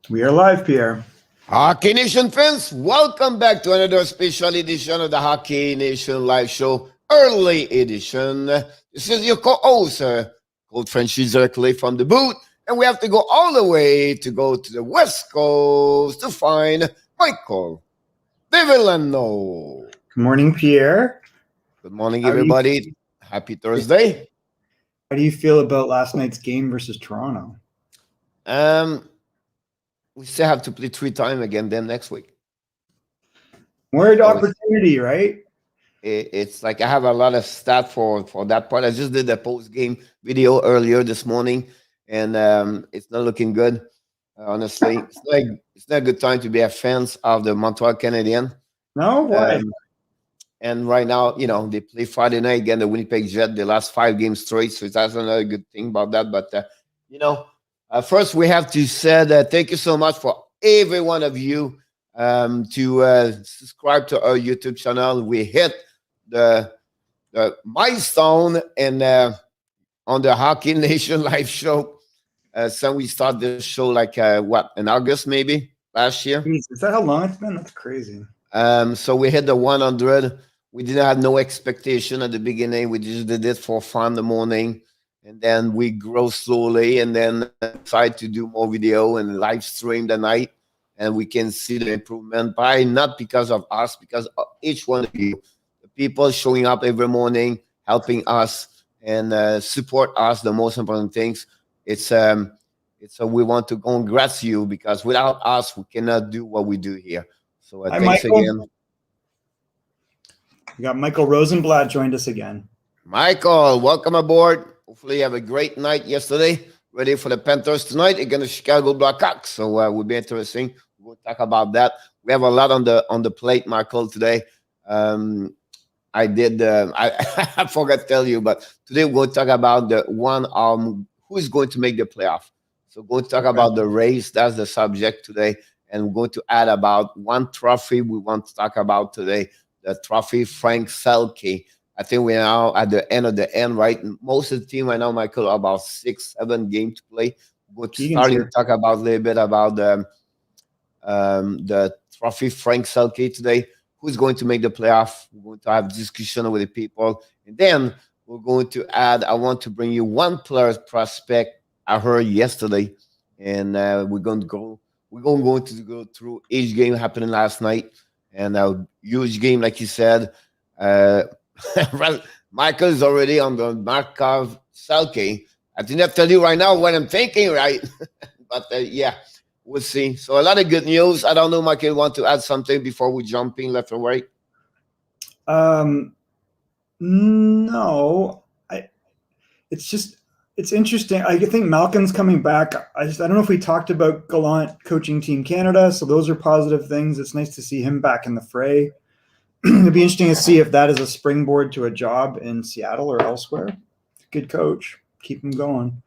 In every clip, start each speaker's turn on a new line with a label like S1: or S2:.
S1: We are live, Pierre.
S2: Hockey Nation fans, welcome back to another special edition of the Hockey Nation Live Show, early edition. This is your co-host, Cold Frenchies directly from the booth, and we have to go all the way to the West Coast to find Michael Devillano.
S1: Good morning, Pierre.
S2: Good morning, everybody. Happy Thursday.
S1: How do you feel about last night's game versus Toronto?
S2: We still have to play 3 times again then next week.
S1: More opportunity, right?
S2: It's like I have a lot of stats for that part. I just did a post-game video earlier this morning, and it's not looking good. Honestly, it's not a good time to be a fan of the Montreal Canadiens.
S1: No, why?
S2: And right now, they play Friday night again, the Winnipeg Jet, the last 5 games straight. So that's another good thing about that. But first, we have to say thank you so much for every one of you to subscribe to our YouTube channel. We hit the milestone and on the Hockey Nation Live Show. So we started this show in August maybe last year.
S1: Jeez, is that how long it's been? That's crazy.
S2: So we hit the 100. We didn't have no expectation at the beginning. We just did it for fun in the morning. And then we grow slowly and then decide to do more video and live stream the night. And we can see the improvement not because of us, because of each one of you. The people showing up every morning, helping us and support us, the most important things. It's we want to congrats you because without us, we cannot do what we do here. So thanks again.
S1: We got Michael Rosenblatt joined us again.
S2: Michael, welcome aboard. Hopefully you have a great night yesterday. Ready for the Panthers tonight against the Chicago Blackhawks. So will be interesting. We'll talk about that. We have a lot on the plate, Michael, today. I forgot to tell you, but today we're going to talk about the one who is going to make the playoff. So we're going to talk about the race. That's the subject today. And we're going to add about one trophy we want to talk about today, the trophy Frank Selke. I think we're now at the end of the end, right? Most of the team right now, Michael, are about 6-7 games to play. We're starting to talk about a little bit about the trophy Frank Selke today. Who's going to make the playoff? We're going to have discussion with the people. And then we're going to add, I want to bring you one player prospect I heard yesterday. And we're going to go through each game happening last night. And a huge game, like you said. Michael is already on the Markov Selke. I didn't tell you right now what I'm thinking, right? But yeah, we'll see. So a lot of good news. I don't know, Michael, you want to add something before we jump in left or right?
S1: No. It's interesting. I think Malkin's coming back. I don't know if we talked about Gallant coaching Team Canada, so those are positive things. It's nice to see him back in the fray. It'd be interesting to see if that is a springboard to a job in Seattle or elsewhere. Good coach. Keep him going.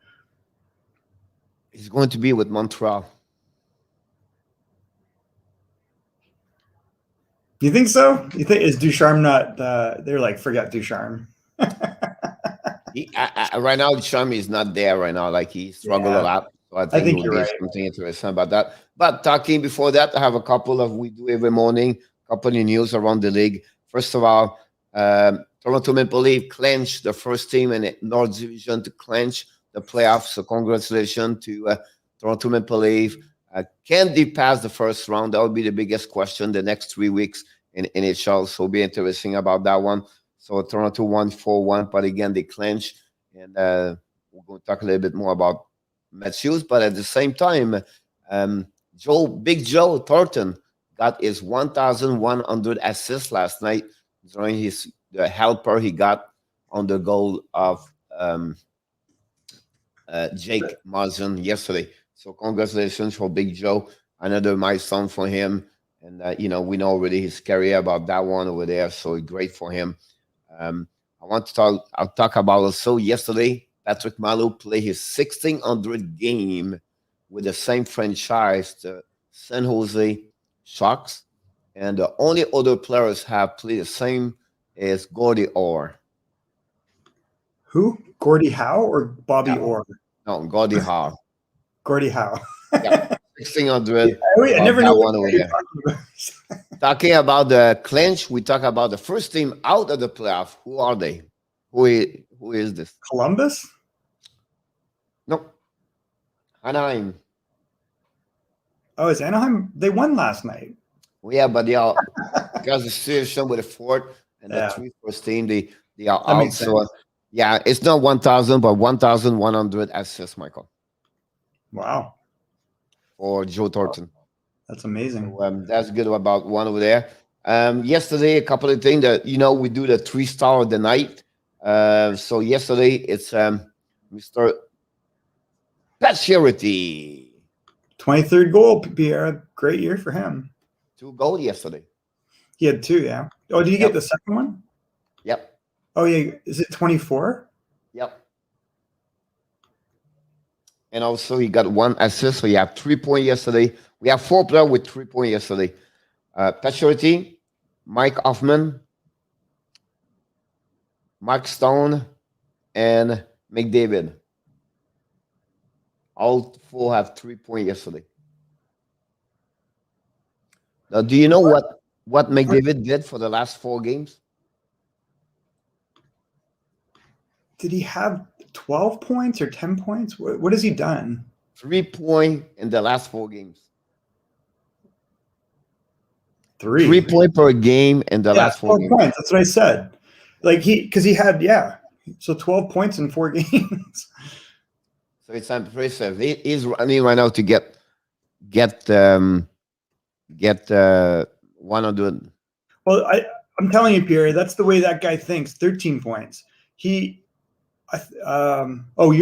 S2: He's going to be with Montreal.
S1: You think so? You think is Ducharme not? They're like, forget Ducharme.
S2: Right now, Ducharme is not there right now. Like he struggled a lot. So I think
S1: you're right.
S2: Something interesting about that. But talking before that, I have a couple of we do every morning. Couple of news around the league. First of all, Toronto Maple Leafs clinched the first team in the North Division to clinch the playoffs. So congratulations to Toronto Maple Leafs. Can they pass the first round? That would be the biggest question the next 3 weeks in NHL. So it'll be interesting about that one. So Toronto won 4-1, but again, they clinched. And we're going to talk a little bit more about Matthews. But at the same time, Big Joe Thornton got his 1,100 assists last night during the helper he got on the goal of Jake Muzzin yesterday. So congratulations for Big Joe. Another milestone for him. And, we know already his career about that one over there. So great for him. I'll talk about also yesterday, Patrick Malo played his 1,600 game with the same franchise, the San Jose Sharks, and the only other players have played the same is Gordie Orr.
S1: Who? Gordie Howe or Bobby Orr?
S2: No, Gordie Howe.
S1: Gordie Howe.
S2: Yeah, 1600.
S1: I never
S2: that
S1: know
S2: one over
S1: what you're
S2: there.
S1: talking about.
S2: Talking about the clinch, we talk about the first team out of the playoff. Who are they? Who is this?
S1: Columbus?
S2: No, Anaheim.
S1: Oh, is Anaheim? They won last night.
S2: Well, yeah, but they are because the situation with the fourth and the
S1: Yeah.
S2: three first team, they are
S1: That
S2: out.
S1: makes
S2: So
S1: sense.
S2: yeah, it's not 1,000, but 1,100 assists, Michael,
S1: Wow,
S2: for Joe Thornton.
S1: that's amazing.
S2: So, that's good about one over there. Yesterday, a couple of things that we do the 3-star of the night. So yesterday it's Mr. Pacioretty.
S1: 23rd goal, Pierre. Great year for him.
S2: 2 goals yesterday.
S1: He had 2, yeah. Oh, did he
S2: Yep.
S1: get the second one?
S2: Yep.
S1: Oh, yeah. Is it 24?
S2: Yep. And also he got 1 assist. So you have 3 points yesterday. We have 4 players with 3 points yesterday. Pacioretty, Mike Hoffman, Mark Stone, and McDavid. All 4 have 3 points yesterday. Now, do you know what McDavid did for the last 4 games?
S1: Did he have 12 points or 10 points? What has he done?
S2: 3 points in the last 4 games.
S1: 3.
S2: 3 points per game in the last 4
S1: 12
S2: games.
S1: points. That's what I said. Because he had, so 12 points in 4 games.
S2: So it's impressive. He's running right now to get 100.
S1: Well, I'm telling you, Pierre, that's the way that guy thinks. 13 points. You're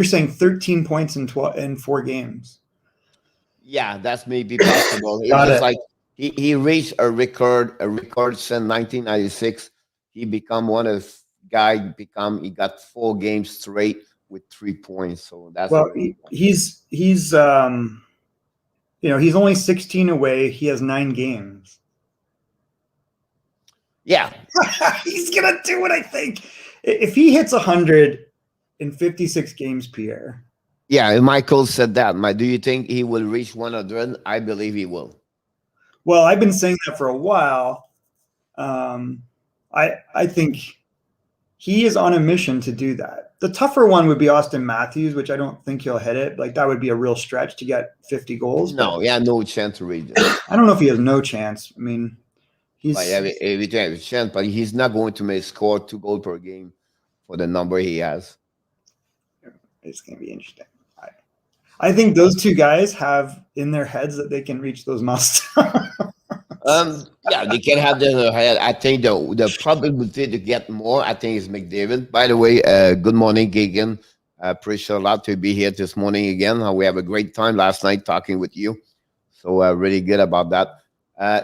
S1: saying 13 points in 4 games.
S2: Yeah, that's maybe possible. It's
S1: Got
S2: just
S1: it.
S2: like he reached a record since 1996. He become one of guy he got 4 games straight with 3 points. So that's
S1: he's he's only 16 away. He has 9 games.
S2: Yeah.
S1: He's gonna do it, I think. If he hits 100 in 56 games, Pierre.
S2: Yeah, Michael said that. Do you think he will reach 100? I believe he will.
S1: Well, I've been saying that for a while. I think he is on a mission to do that. The tougher one would be Auston Matthews, which I don't think he'll hit it. Like, that would be a real stretch to get 50 goals.
S2: No, no chance to reach it.
S1: I don't know if he has no chance. I mean, he's
S2: every chance, but he's not going to score 2 goals per game for the number he has.
S1: It's going to be interesting. I think those 2 guys have in their heads that they can reach those milestones.
S2: Yeah, they can have that in their head. I think the probability to get more, I think, is McDavid. By the way, good morning, Gagan. I appreciate a lot to be here this morning again. We have a great time last night talking with you. So really good about that.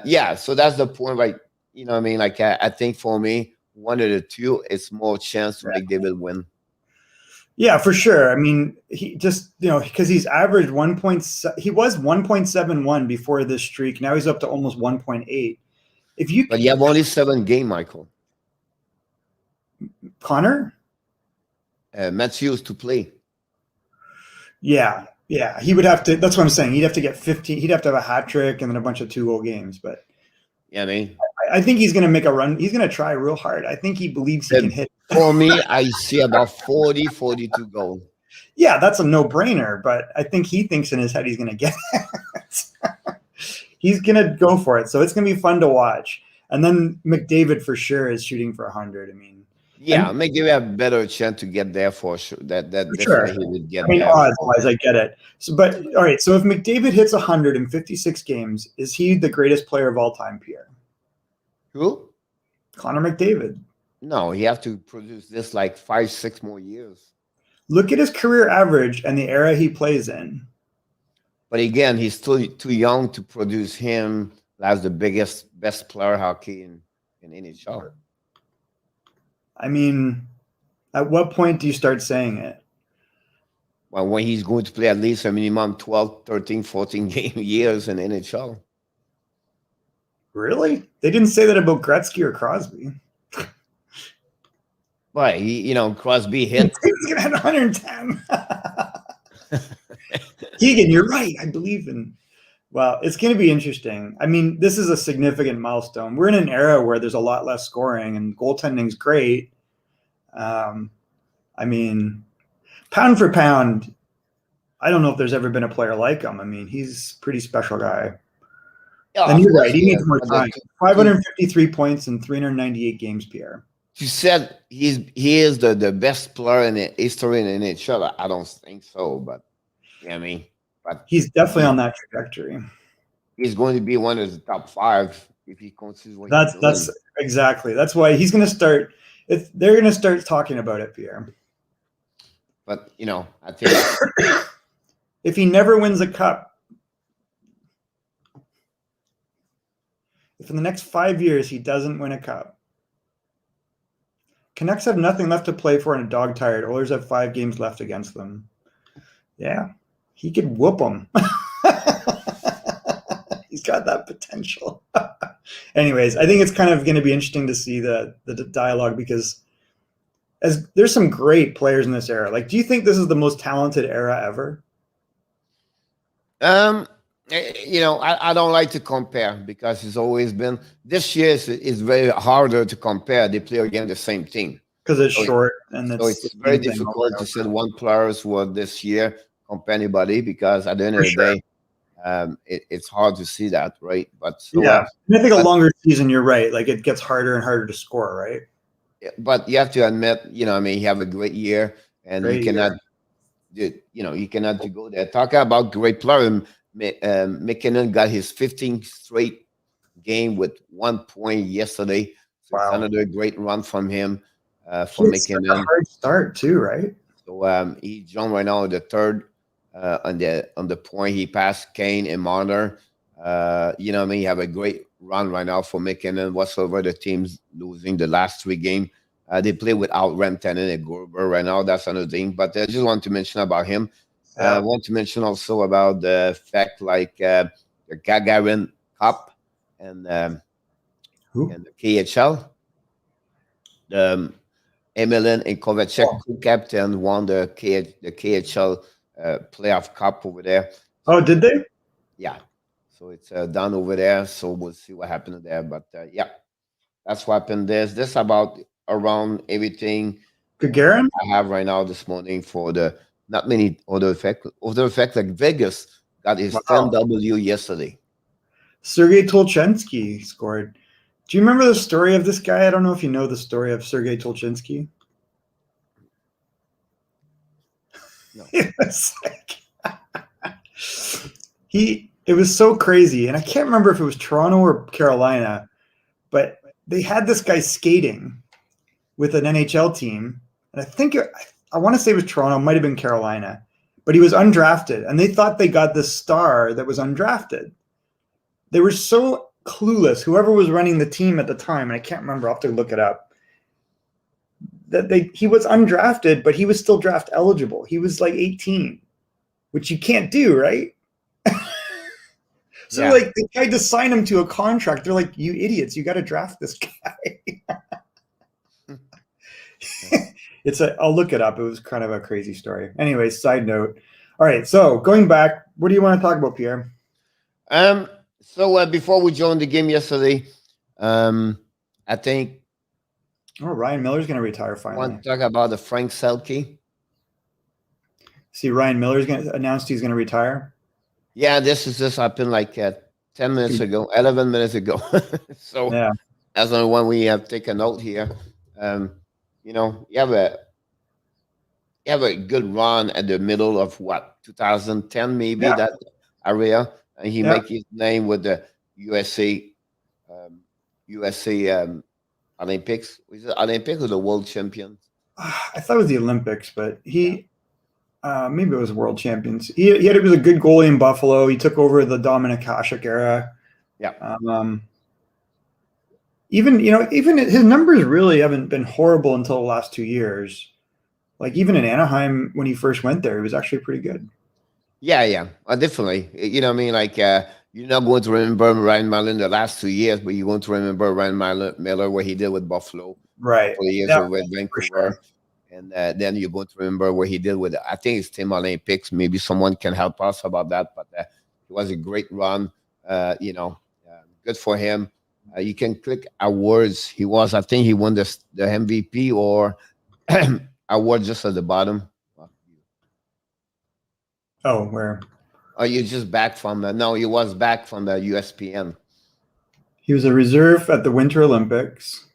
S2: Yeah, so that's the point, right? You know what I mean? Like, I think for me, one of the 2, it's more chance to McDavid win.
S1: Yeah, for sure. I mean, he just, because he's averaged 1.7, he was 1.71 before this streak. Now he's up to almost 1.8.
S2: But you have only 7 games, Michael.
S1: Connor?
S2: Matthews to play.
S1: Yeah. He would have to, that's what I'm saying. He'd have to get 15. He'd have to have a hat trick and then a bunch of 2-goal games. But
S2: yeah,
S1: I think he's going to make a run. He's going to try real hard. I think he believes he can hit.
S2: For me, I see about 40, 42 goals.
S1: Yeah, that's a no-brainer, but I think he thinks in his head he's going to get it. He's going to go for it. So it's going to be fun to watch. And then McDavid for sure is shooting for 100. I mean,
S2: yeah, McDavid have a better chance to get there for sure. That
S1: sure.
S2: He would get.
S1: I mean,
S2: there.
S1: odds-wise, I get it. So, but all right. So if McDavid hits 100 in 56 games, is he the greatest player of all time, Pierre?
S2: Who?
S1: Connor McDavid.
S2: No, he have to produce this like 5-6 more years.
S1: Look at his career average and the era he plays in.
S2: But again, he's still too young to produce him as the best player hockey in NHL.
S1: I mean, at what point do you start saying it?
S2: Well, when he's going to play at least a minimum 12, 13, 14 years in NHL.
S1: Really? They didn't say that about Gretzky or Crosby.
S2: But Crosby hit.
S1: He's gonna have 110. Keegan, you're right. I believe in Well, it's going to be interesting. I mean, this is a significant milestone. We're in an era where there's a lot less scoring, and goaltending's great. I mean, pound for pound, I don't know if there's ever been a player like him. I mean, he's a pretty special guy.
S2: Yeah,
S1: And
S2: of
S1: you're
S2: course,
S1: right. He
S2: yeah.
S1: needs more
S2: But
S1: time. 553 points in 398 games, Pierre.
S2: you said he is the best player in the history in the NHL. I don't think so, but yeah, I mean, but
S1: He's definitely on that trajectory.
S2: he's going to be one of the top 5 if he continues what
S1: That's
S2: he's doing.
S1: that's exactly. That's why he's going to start. They're going to start talking about it, Pierre.
S2: But I think
S1: If he never wins a cup, if in the next 5 years he doesn't win a cup, Canucks have nothing left to play for and a dog tired. Oilers have 5 games left against them. Yeah, he could whoop them. He's got that potential. Anyways, I think it's kind of going to be interesting to see the dialogue, because as there's some great players in this era. Like, do you think this is the most talented era ever?
S2: I don't like to compare, because it's always been this year is very harder to compare. They play against the same team
S1: Because it's short and
S2: so it's very difficult to say one players were this year compare anybody, because at the end of the day, it's hard to see that, right? But so,
S1: yeah, and I think a longer season, you're right. Like, it gets harder and harder to score, right?
S2: but you have to admit, you have a great year, and you cannot go there. Talking about great player, McKinnon got his 15th straight game with 1 point yesterday. So
S1: Wow.
S2: It's another great run from him for McKinnon.
S1: A hard start too, right?
S2: So he jumped right now the third on the point. He passed Kane and Marner. He have a great run right now for McKinnon. Whatsoever the team's losing the last 3 games, they play without Rantanen and Gorber right now. That's another thing. But I just want to mention about him. I want to mention also about the fact, like the Gagarin Cup and the KHL. The Emelin and Kovacic, co-captain, won the KHL playoff cup over there.
S1: Oh, did they?
S2: Yeah. So it's done over there. So we'll see what happened there. But yeah, that's what happened. This about around everything
S1: Gagarin
S2: I have right now this morning for the not many other effect. Other effect like Vegas got his 10W yesterday.
S1: Sergei Tolchensky scored. Do you remember the story of this guy? I don't know if you know the story of Sergei Tolchensky.
S2: No.
S1: It was it was so crazy, and I can't remember if it was Toronto or Carolina, but they had this guy skating with an NHL team, and I think I want to say it was Toronto, it might have been Carolina, but he was undrafted, and they thought they got this star that was undrafted. They were so clueless, whoever was running the team at the time, and I can't remember, I'll have to look it up, that he was undrafted, but he was still draft eligible. He was like 18, which you can't do, right? So like they tried to sign him to a contract. They're like, you idiots, you got to draft this guy. I'll look it up. It was kind of a crazy story. Anyway, side note. All right, so going back, what do you want to talk about, Pierre?
S2: So before we joined the game yesterday, I think
S1: Ryan Miller's going to retire finally.
S2: I want to talk about the Frank Selke.
S1: See, Ryan Miller's going to announce he's going to retire.
S2: Yeah, this happened like 10 minutes ago, 11 minutes ago. So that's the one we have taken note here. You have a good run at the middle of 2010 maybe that area, and he make his name with the USA Olympics. Was it Olympics or the World Champions?
S1: I thought it was the Olympics, but maybe it was World Champions. He was a good goalie in Buffalo. He took over the Dominik Hasek era.
S2: Yeah.
S1: Even his numbers really haven't been horrible until the last 2 years. Like, even in Anaheim when he first went there, he was actually pretty good.
S2: Yeah, definitely. You know what I mean? Like, you're not going to remember Ryan Miller in the last 2 years, but you're going to remember Ryan Miller, what he did with Buffalo.
S1: Right.
S2: For years with Vancouver. Sure. And then you're going to remember what he did with, I think it's Team Olympics. Maybe someone can help us about that. But It was a great run. Good for him. You can click awards. I think he won the MVP or award just at the bottom.
S1: Oh, where?
S2: Are you just back from no, he was back from the USPN.
S1: He was a reserve at the Winter Olympics.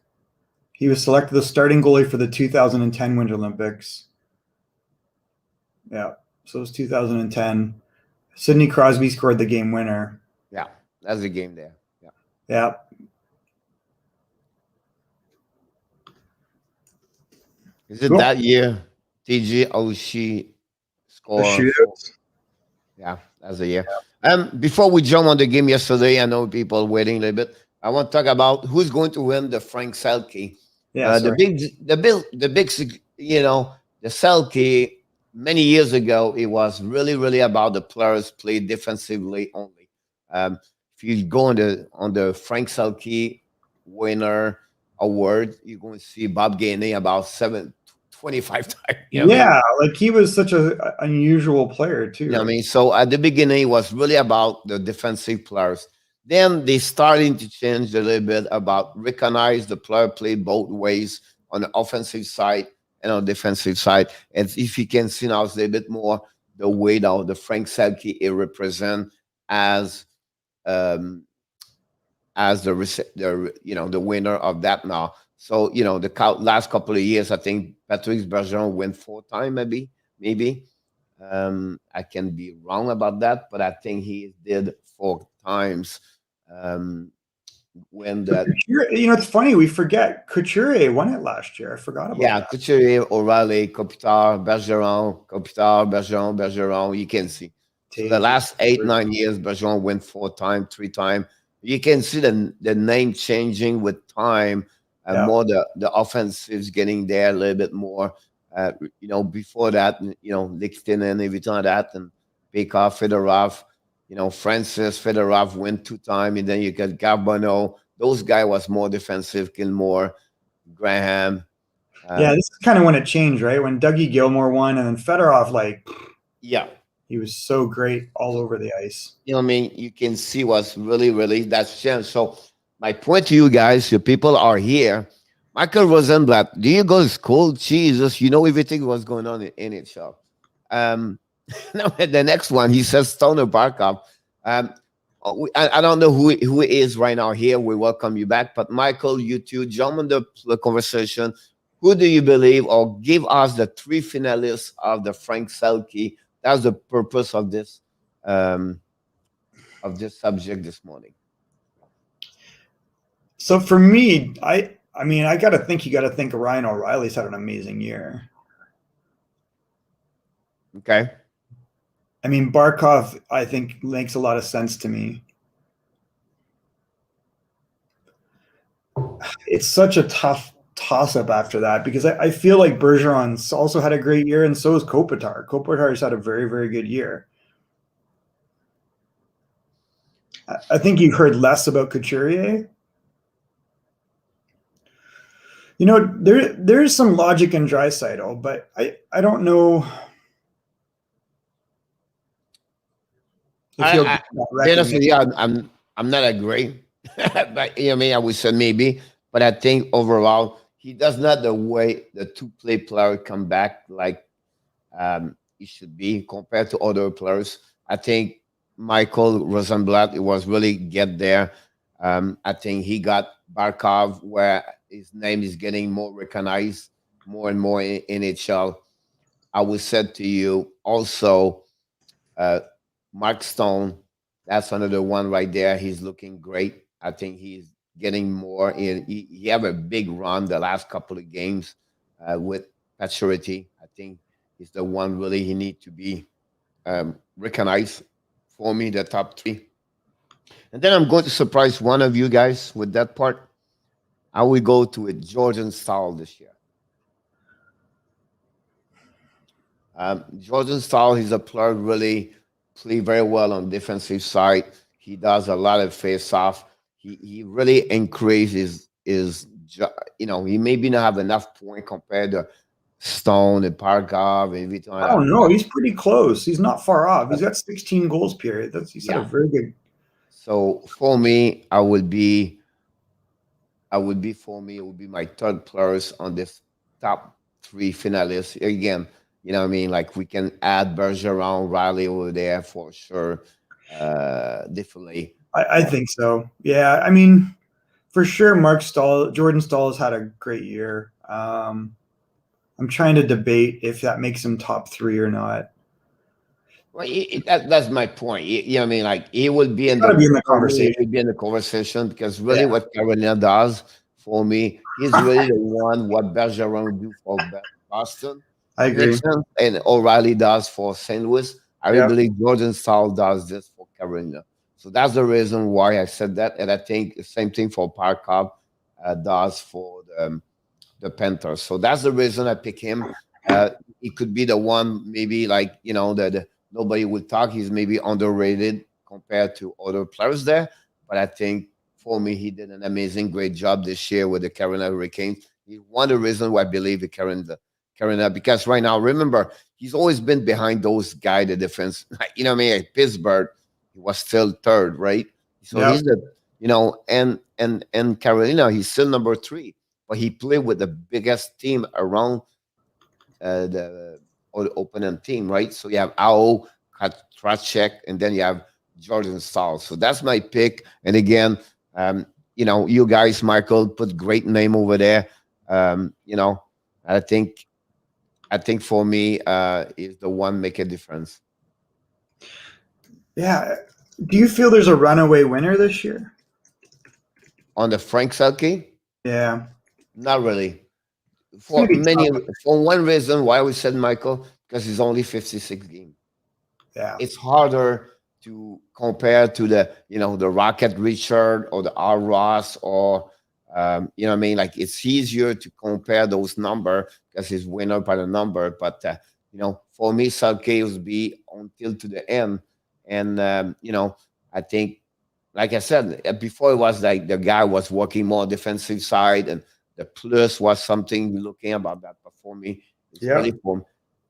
S1: He was selected the starting goalie for the 2010 Winter Olympics. Yeah, so it was 2010. Sidney Crosby scored the game winner.
S2: Yeah, that's the game there. Yeah.
S1: Yeah.
S2: Is it that year? TG Oshie scored. Yeah, that's the year. Before we jump on the game yesterday, I know people waiting a little bit. I want to talk about who's going to win the Frank Selke.
S1: Yeah,
S2: the big, the Selke. Many years ago, it was really about the players play defensively only. If you go on the Frank Selke winner award, you're going to see Bob Gainey about 25 times.
S1: Yeah, like he was such an unusual player too.
S2: You know what I mean? So at the beginning, it was really about the defensive players. Then they starting to change a little bit about recognize the player play both ways on the offensive side and on the defensive side. And if you can see now, it's a little bit more the way now the Frank Selke it represent as the winner of that now. So the last couple of years, I think Patrice Bergeron went 4 times, maybe. I can be wrong about that, but I think he did 4 times. When that,
S1: it's funny, we forget Couturier won it last year. I forgot about that.
S2: Couturier, O'Reilly, Kopitar, Bergeron. You can see so the last 8-9 years, Bergeron went 4 times, 3 times. You can see the name changing with time. More the offensives getting there a little bit more. Before that, Lichtin and everything that, and Bekov, Fedorov, Francis Fedorov went 2 times, and then you got Garbonneau. Those guys was more defensive, Gilmore, Graham.
S1: This is kind of when it changed, right? When Dougie Gilmore won, and then Fedorov, he was so great all over the ice.
S2: You can see what's really that's changed. So my point to you guys, your people are here. Michael Rosenblatt, do you go to school? Jesus, you know everything was going on in NHL. Now the next one, he says Stoner Barkov. I don't know who he is right now here. We welcome you back. But Michael, you two, jump on the conversation. Who do you believe, or give us the 3 finalists of the Frank Selke? That's the purpose of this subject this morning.
S1: So for me, I got to think Ryan O'Reilly's had an amazing year.
S2: Okay.
S1: Barkov, I think, makes a lot of sense to me. It's such a tough toss-up after that because I feel like Bergeron's also had a great year, and so has Kopitar. Kopitar's had a very, very good year. I think you've heard less about Couturier. There's some logic in Draisaitl, but I don't know.
S2: Honestly, I'm not agree, but I would say maybe, but I think overall he does not the way the 2-play player come back like he should be compared to other players. I think Michael Rosenblatt it was really get there. I think he got Barkov where his name is getting more recognized more and more in NHL. I would say to you also, Mark Stone, that's another one right there. He's looking great. I think he's getting more in. He have a big run the last couple of games with maturity. I think he's the one really he need to be recognized for me, the top 3. And then I'm going to surprise one of you guys with that part. I will go to a Jordan Staal this year. Jordan Staal, he's a player really play very well on defensive side. He does a lot of face-off. He really increases his he maybe not have enough point compared to Stone and Parkov and everything like
S1: I
S2: that.
S1: don't know. He's pretty close. He's not far off. He's got 16 goals period. He's had a
S2: Yeah.
S1: very good.
S2: So for me, it would be my third players on this top three finalists. Again, you know what I mean? Like we can add Bergeron, Riley over there for sure. Definitely.
S1: I think so. Yeah. I mean, for sure, Jordan Stahl has had a great year. I'm trying to debate if that makes him top 3 or not.
S2: Well, that's my point. You know what I mean? Like he would be in
S1: Gotta be in the
S2: for me, he
S1: conversation.
S2: would be in the conversation because really
S1: Yeah.
S2: what Carolina does for me, he's really the one what Bergeron do for Boston.
S1: I agree.
S2: Nixon and O'Reilly does for St. Louis. I really
S1: Yeah.
S2: believe Jordan Stahl does this for Carolina. So that's the reason why I said that. And I think the same thing for Parkov does for the Panthers. So that's the reason I pick him. He could be the one, maybe like, that nobody would talk. He's maybe underrated compared to other players there. But I think for me, he did an amazing, great job this year with the Carolina Hurricanes. He's one of the reasons why I believe the Carolina, because right now, remember, he's always been behind those guys, the defense. You know what I mean? At Pittsburgh, he was still third, right? So
S1: Yep.
S2: he's and Carolina, he's still number 3, but he played with the biggest team around the opponent team, right? So you have Ao, Tracek, and then you have Jordan Stahl. So that's my pick. And again, you guys, Michael, put great name over there. I think for me, is the one make a difference.
S1: Yeah. Do you feel there's a runaway winner this year?
S2: On the Frank Selke?
S1: Yeah.
S2: Not really.
S1: For
S2: one reason why we said Michael, because he's only 56 games.
S1: Yeah.
S2: It's harder to compare to the Rocket Richard or the R. Ross or you know what I mean? Like it's easier to compare those numbers because he's winner by the number. But for me, Selke will be until to the end. And I think, like I said before, it was like the guy was working more defensive side, and the plus was something looking about that. But for me, it's really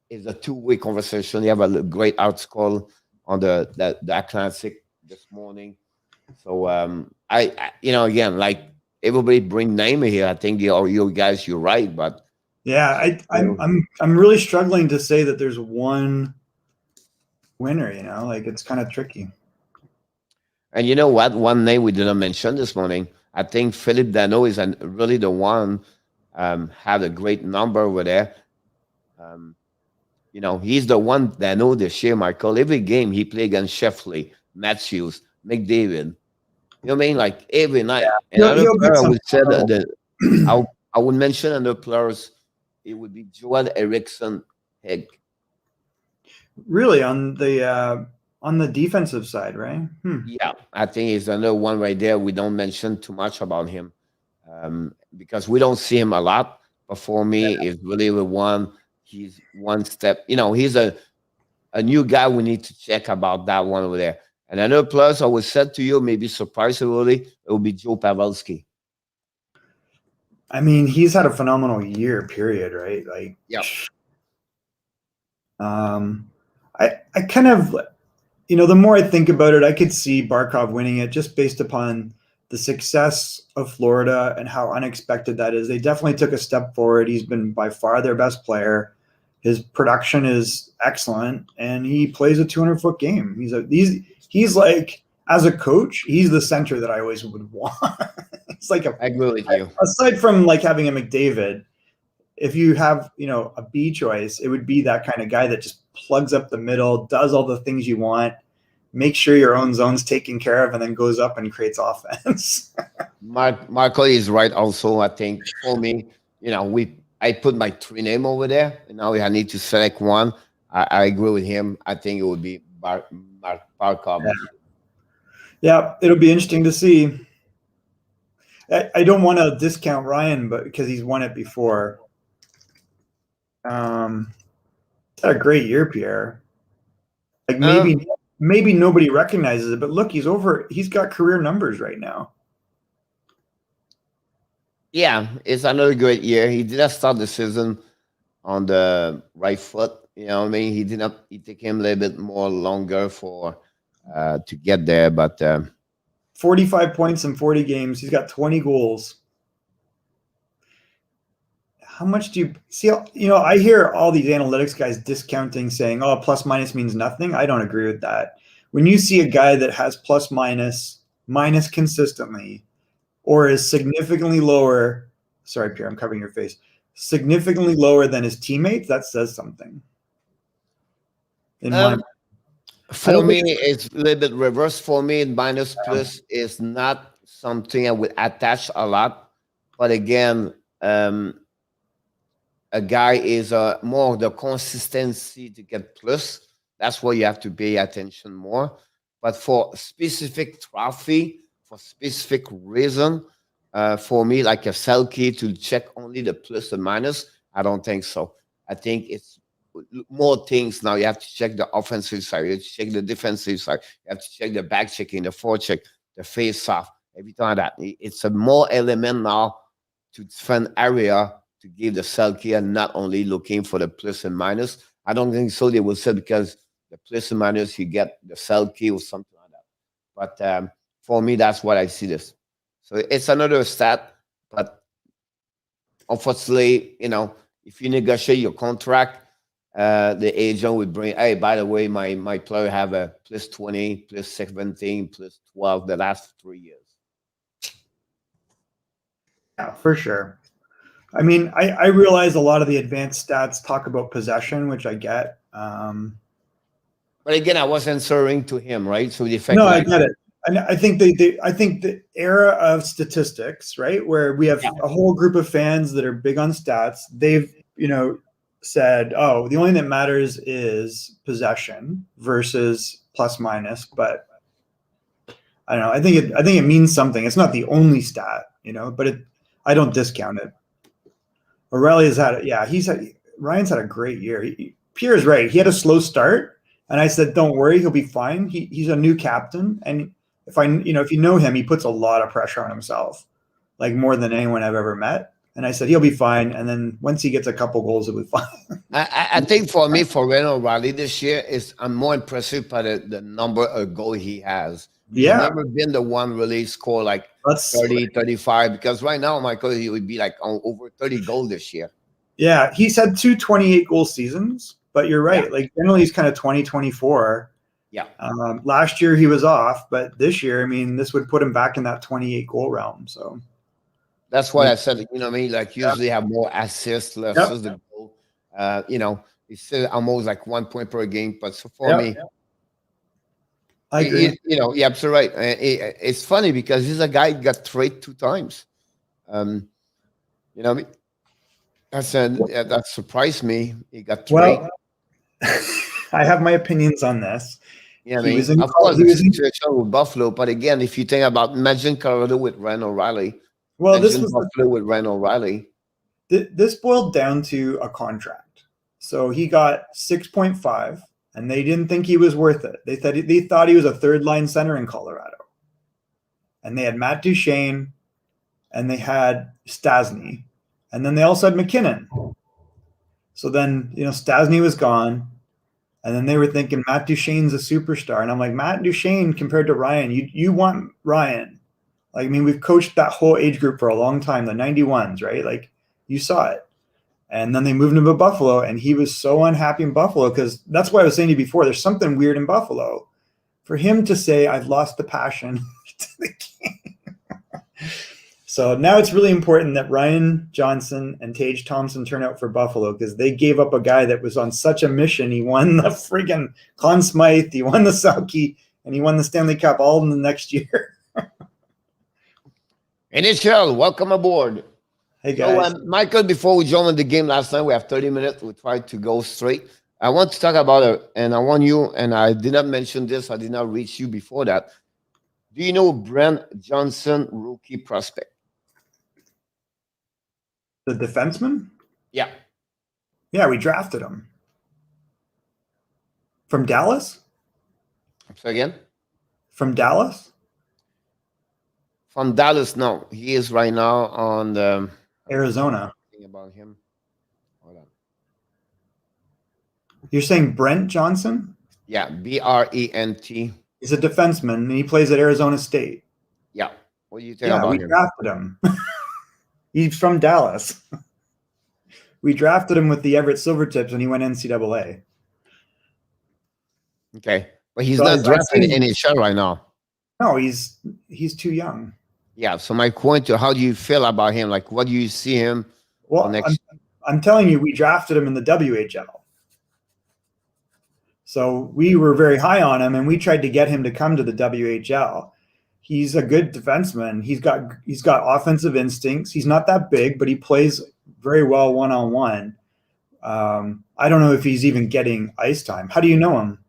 S2: it's a two-way conversation. You have a great article on the Atlantic this morning. So I again, like everybody bring name here. I think you guys, you're right, but
S1: yeah, I'm really struggling to say that there's one winner. Like it's kind of tricky.
S2: And you know what? One name we didn't mention this morning. I think Philippe Dano is really the one. Had a great number over there. He's the one that know this year, Michael. Every game he played against Sheffley, Matthews, McDavid. You know what I mean? Like every night.
S1: Yeah.
S2: Another player I would say I would mention another players. It would be Joel Eriksson Hegg.
S1: Really on the defensive side, right?
S2: Yeah, I think he's another one right there. We don't mention too much about him because we don't see him a lot. But for me, it's really the one. He's one step. He's a new guy. We need to check about that one over there. And another plus I would say to you, maybe surprisingly, it will be Joe Pavelski.
S1: I mean, he's had a phenomenal year, period, right? Like,
S2: yeah.
S1: I kind of, the more I think about it, I could see Barkov winning it just based upon the success of Florida and how unexpected that is. They definitely took a step forward. He's been by far their best player. His production is excellent, and he plays a 200-foot game. He's like, as a coach, he's the center that I always would want. It's like
S2: I agree with you.
S1: Aside from like having a McDavid, if you have, a B choice, it would be that kind of guy that just plugs up the middle, does all the things you want, make sure your own zone's taken care of, and then goes up and creates offense.
S2: Michael is right also. I think for me, I put my 3 name over there, and now I need to select one. I agree with him. I think it would be Barkov.
S1: Yeah, it'll be interesting to see. I don't want to discount Ryan, but because he's won it before. He's had a great year, Pierre. Like maybe nobody recognizes it, but look, he's got career numbers right now.
S2: Yeah, it's another great year. He did not start the season on the right foot. You know what I mean? It took him a little bit more longer to get there, but
S1: 45 points in 40 games. He's got 20 goals. How much do you see? You know, I hear all these analytics guys discounting, saying, "Oh, plus minus means nothing." I don't agree with that. When you see a guy that has plus minus consistently, or is significantly lower, sorry, Pierre, I'm covering your face, significantly lower than his teammates, that says something.
S2: For me, it's a little bit reverse. For me, minus plus is not something I would attach a lot. But again, a guy is more the consistency to get plus. That's where you have to pay attention more. But for specific trophy, for specific reason, for me, like a Selke to check only the plus and minus, I don't think so. I think it's more things now. You have to check the offensive side, you have to check the defensive side, you have to check the back checking, the forecheck, the face off, everything like that. It's a more element now to defend area to give the Selke and not only looking for the plus and minus. I don't think so. They will say because the plus and minus you get the Selke or something like that. But for me, that's what I see this. So it's another stat, but unfortunately, you know, if you negotiate your contract, the agent would bring, hey, by the way, my player have a plus 20, plus 17, plus 12 the last 3 years.
S1: Yeah, for sure. I mean, I realize a lot of the advanced stats talk about possession, which I get.
S2: But again, I was answering to him, right? So the effect.
S1: No, I get it. And I think I think the era of statistics, right, where we have a whole group of fans that are big on stats, they've, you know, said, oh, the only thing that matters is possession versus plus minus. But I don't know. I think it means something. It's not the only stat, you know, but I don't discount it. Aurelia's Ryan's had a great year. Pierre's right. He had a slow start, and I said, don't worry, he'll be fine. He's a new captain, and if you know him, he puts a lot of pressure on himself, like more than anyone I've ever met. And I said, he'll be fine. And then once he gets a couple goals, he'll be fine.
S2: I think for me, for Ryan O'Reilly this year, I'm more impressive by the number of goals he has. He's never been the one really score like 30, 35, because right now, Michael, he would be like on over 30 goals this year.
S1: Yeah, he's had 2 28-goal seasons, but you're right. Yeah. Like generally he's kind of 20, 24.
S2: Yeah.
S1: Last year he was off, but this year, I mean, this would put him back in that 28-goal realm. So
S2: that's why I said, you know what I mean? Like usually have more assists, less the goal. You know, he's still almost like 1 point per game. But so for me,
S1: I agree.
S2: You know, yeah, absolutely right. It's funny because he's a guy who got traded 2 times. You know, that surprised me. He got traded.
S1: Well, I have my opinions on this.
S2: Yeah, I mean, of course, the situation with Buffalo. But again, if you think about, imagine Colorado with Ryan O'Reilly.
S1: Well, this was
S2: Buffalo with Ryan O'Reilly.
S1: This boiled down to a contract. So he got 6.5, and they didn't think he was worth it. They thought he was a third-line center in Colorado. And they had Matt Duchene, and they had Stastny, and then they also had McKinnon. So then, you know, Stastny was gone, and then they were thinking Matt Duchene's a superstar. And I'm like, Matt Duchene compared to Ryan, you want Ryan. Like, I mean, we've coached that whole age group for a long time, the 91s, right? Like, you saw it. And then they moved him to Buffalo, and he was so unhappy in Buffalo because that's why I was saying to you before, there's something weird in Buffalo. For him to say, I've lost the passion to the game. So now it's really important that Ryan Johnson and Tage Thompson turn out for Buffalo because they gave up a guy that was on such a mission. He won the friggin' Conn Smythe, he won the Selke, and he won the Stanley Cup all in the next year.
S2: NHL, welcome aboard.
S1: Hey, guys.
S2: So, Michael, before we joined the game last night, we have 30 minutes. We tried to go straight. I want to talk about it, and I want you, and I did not mention this, I did not reach you before that. Do you know Brent Johnson, rookie prospect?
S1: The defenseman?
S2: Yeah.
S1: Yeah, we drafted him. From Dallas?
S2: Say again?
S1: From Dallas?
S2: From Dallas, no. He is right now on the
S1: Arizona.
S2: About him. Hold on.
S1: You're saying Brent Johnson?
S2: Yeah, Brent.
S1: He's a defenseman, and he plays at Arizona State.
S2: Yeah. What do you think
S1: Yeah,
S2: about
S1: we
S2: him?
S1: drafted him. He's from Dallas. We drafted him with the Everett Silvertips, and he went NCAA.
S2: Okay, but he's
S1: So
S2: not
S1: I've
S2: drafted
S1: seen
S2: in
S1: him.
S2: NHL right now.
S1: No, he's too young.
S2: Yeah. So my point to how do you feel about him? Like, what do you see him for
S1: Well,
S2: next?
S1: I'm telling you, we drafted him in the WHL. So we were very high on him, and we tried to get him to come to the WHL. He's a good defenseman. He's got offensive instincts. He's not that big, but he plays very well one-on-one. I don't know if he's even getting ice time. How do you know him?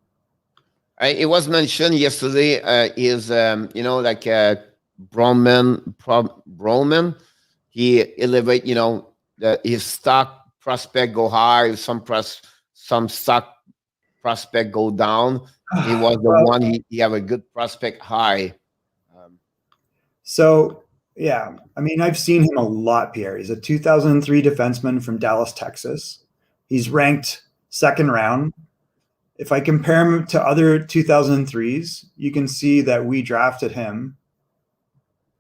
S2: It was mentioned yesterday. Is like Broman. He elevate. His stock prospect go high. Some stock prospect go down. He was the one. He have a good prospect high.
S1: So yeah, I mean, I've seen him a lot, Pierre. He's a 2003 defenseman from Dallas, Texas. He's ranked second round. If I compare him to other 2003s, you can see that we drafted him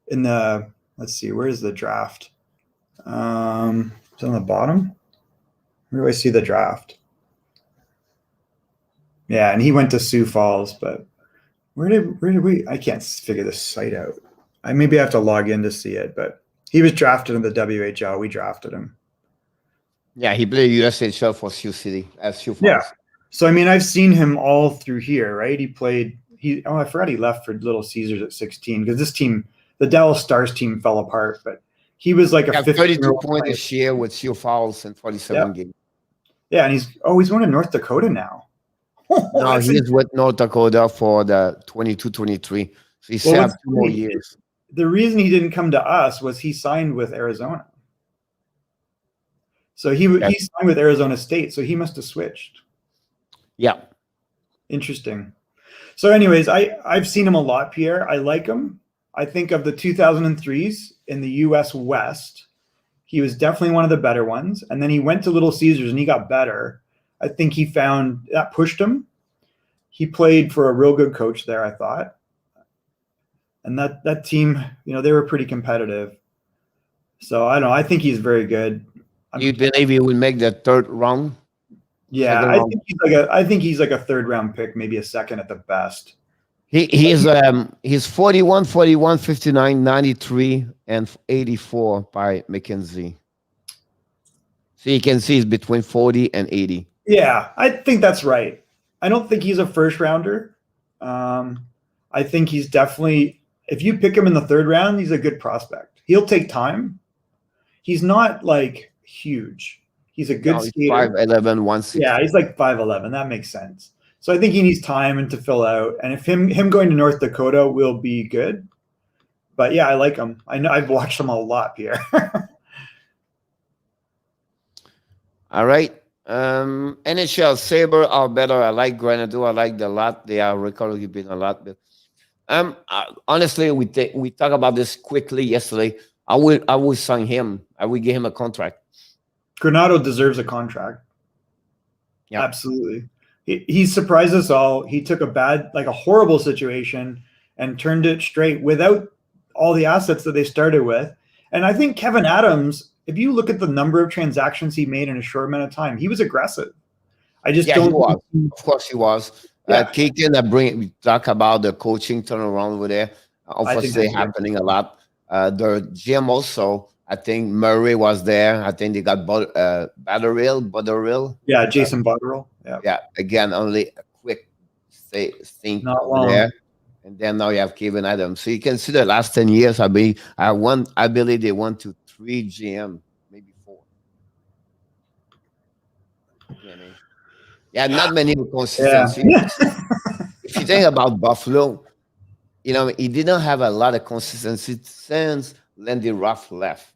S1: in the, let's see, where's the draft? It's on the bottom. Where do I see the draft? Yeah, and he went to Sioux Falls, but where did we? I can't figure this site out. I maybe have to log in to see it, but he was drafted in the WHL. We drafted him.
S2: Yeah, he played USHL for Sioux City as Sioux Falls.
S1: Yeah. So I mean, I've seen him all through here, right? I forgot he left for Little Caesars at 16 because this team, the Dallas Stars team, fell apart. But he was like a
S2: 32 points this year with Sioux Falls and 47 games.
S1: Yeah, and he's going to North Dakota now.
S2: No, he's with North Dakota for the 22-23. So he's had 2 more years.
S1: The reason he didn't come to us was he signed with Arizona. So he signed with Arizona State, so he must have switched.
S2: Yeah.
S1: Interesting. So anyways, I've seen him a lot, Pierre. I like him. I think of the 2003s in the U.S. West, he was definitely one of the better ones. And then he went to Little Caesars and he got better. I think he found that pushed him. He played for a real good coach there, I thought. And that team, they were pretty competitive. So I don't know. I think he's very good.
S2: You believe he will make the third round?
S1: Yeah, I think he's like a third round pick, maybe a second at the best.
S2: He's 41, 59, 93, and 84 by McKenzie. So you can see he's between 40 and 80.
S1: Yeah, I think that's right. I don't think he's a first rounder. I think he's definitely, if you pick him in the third round, he's a good prospect. He'll take time. He's not like huge. He's a good skater.
S2: 5'11", 160.
S1: Yeah, he's like 5'11". That makes sense. So I think he needs time and to fill out. And if him going to North Dakota will be good. But yeah, I like him. I know I've watched him a lot, Pierre.
S2: All right. NHL Sabre are better. I like Grenadier. I like the lot. They are recording been a lot. But honestly, we talked about this quickly yesterday. I will sign him. I will give him a contract.
S1: Granado deserves a contract. Yeah, absolutely. He surprised us all. He took a horrible situation and turned it straight without all the assets that they started with. And I think Kevin Adams, if you look at the number of transactions he made in a short amount of time, he was aggressive. I just don't.
S2: He was. Of course, he was.
S1: Yeah.
S2: We talk about the coaching turnaround over there. Obviously, happening a lot. The GM also. I think Murray was there. I think they got Butterill.
S1: Yeah, Jason Butterill. Yeah.
S2: Yeah. Again, only a quick thing
S1: Not
S2: over
S1: long.
S2: there. And then now you have Kevin Adams. So you can see the last 10 years, I believe they went to 3 GM, maybe 4. Yeah, not many consistency.
S1: Yeah.
S2: If you think about Buffalo, he didn't have a lot of consistency since Lindy Ruff left.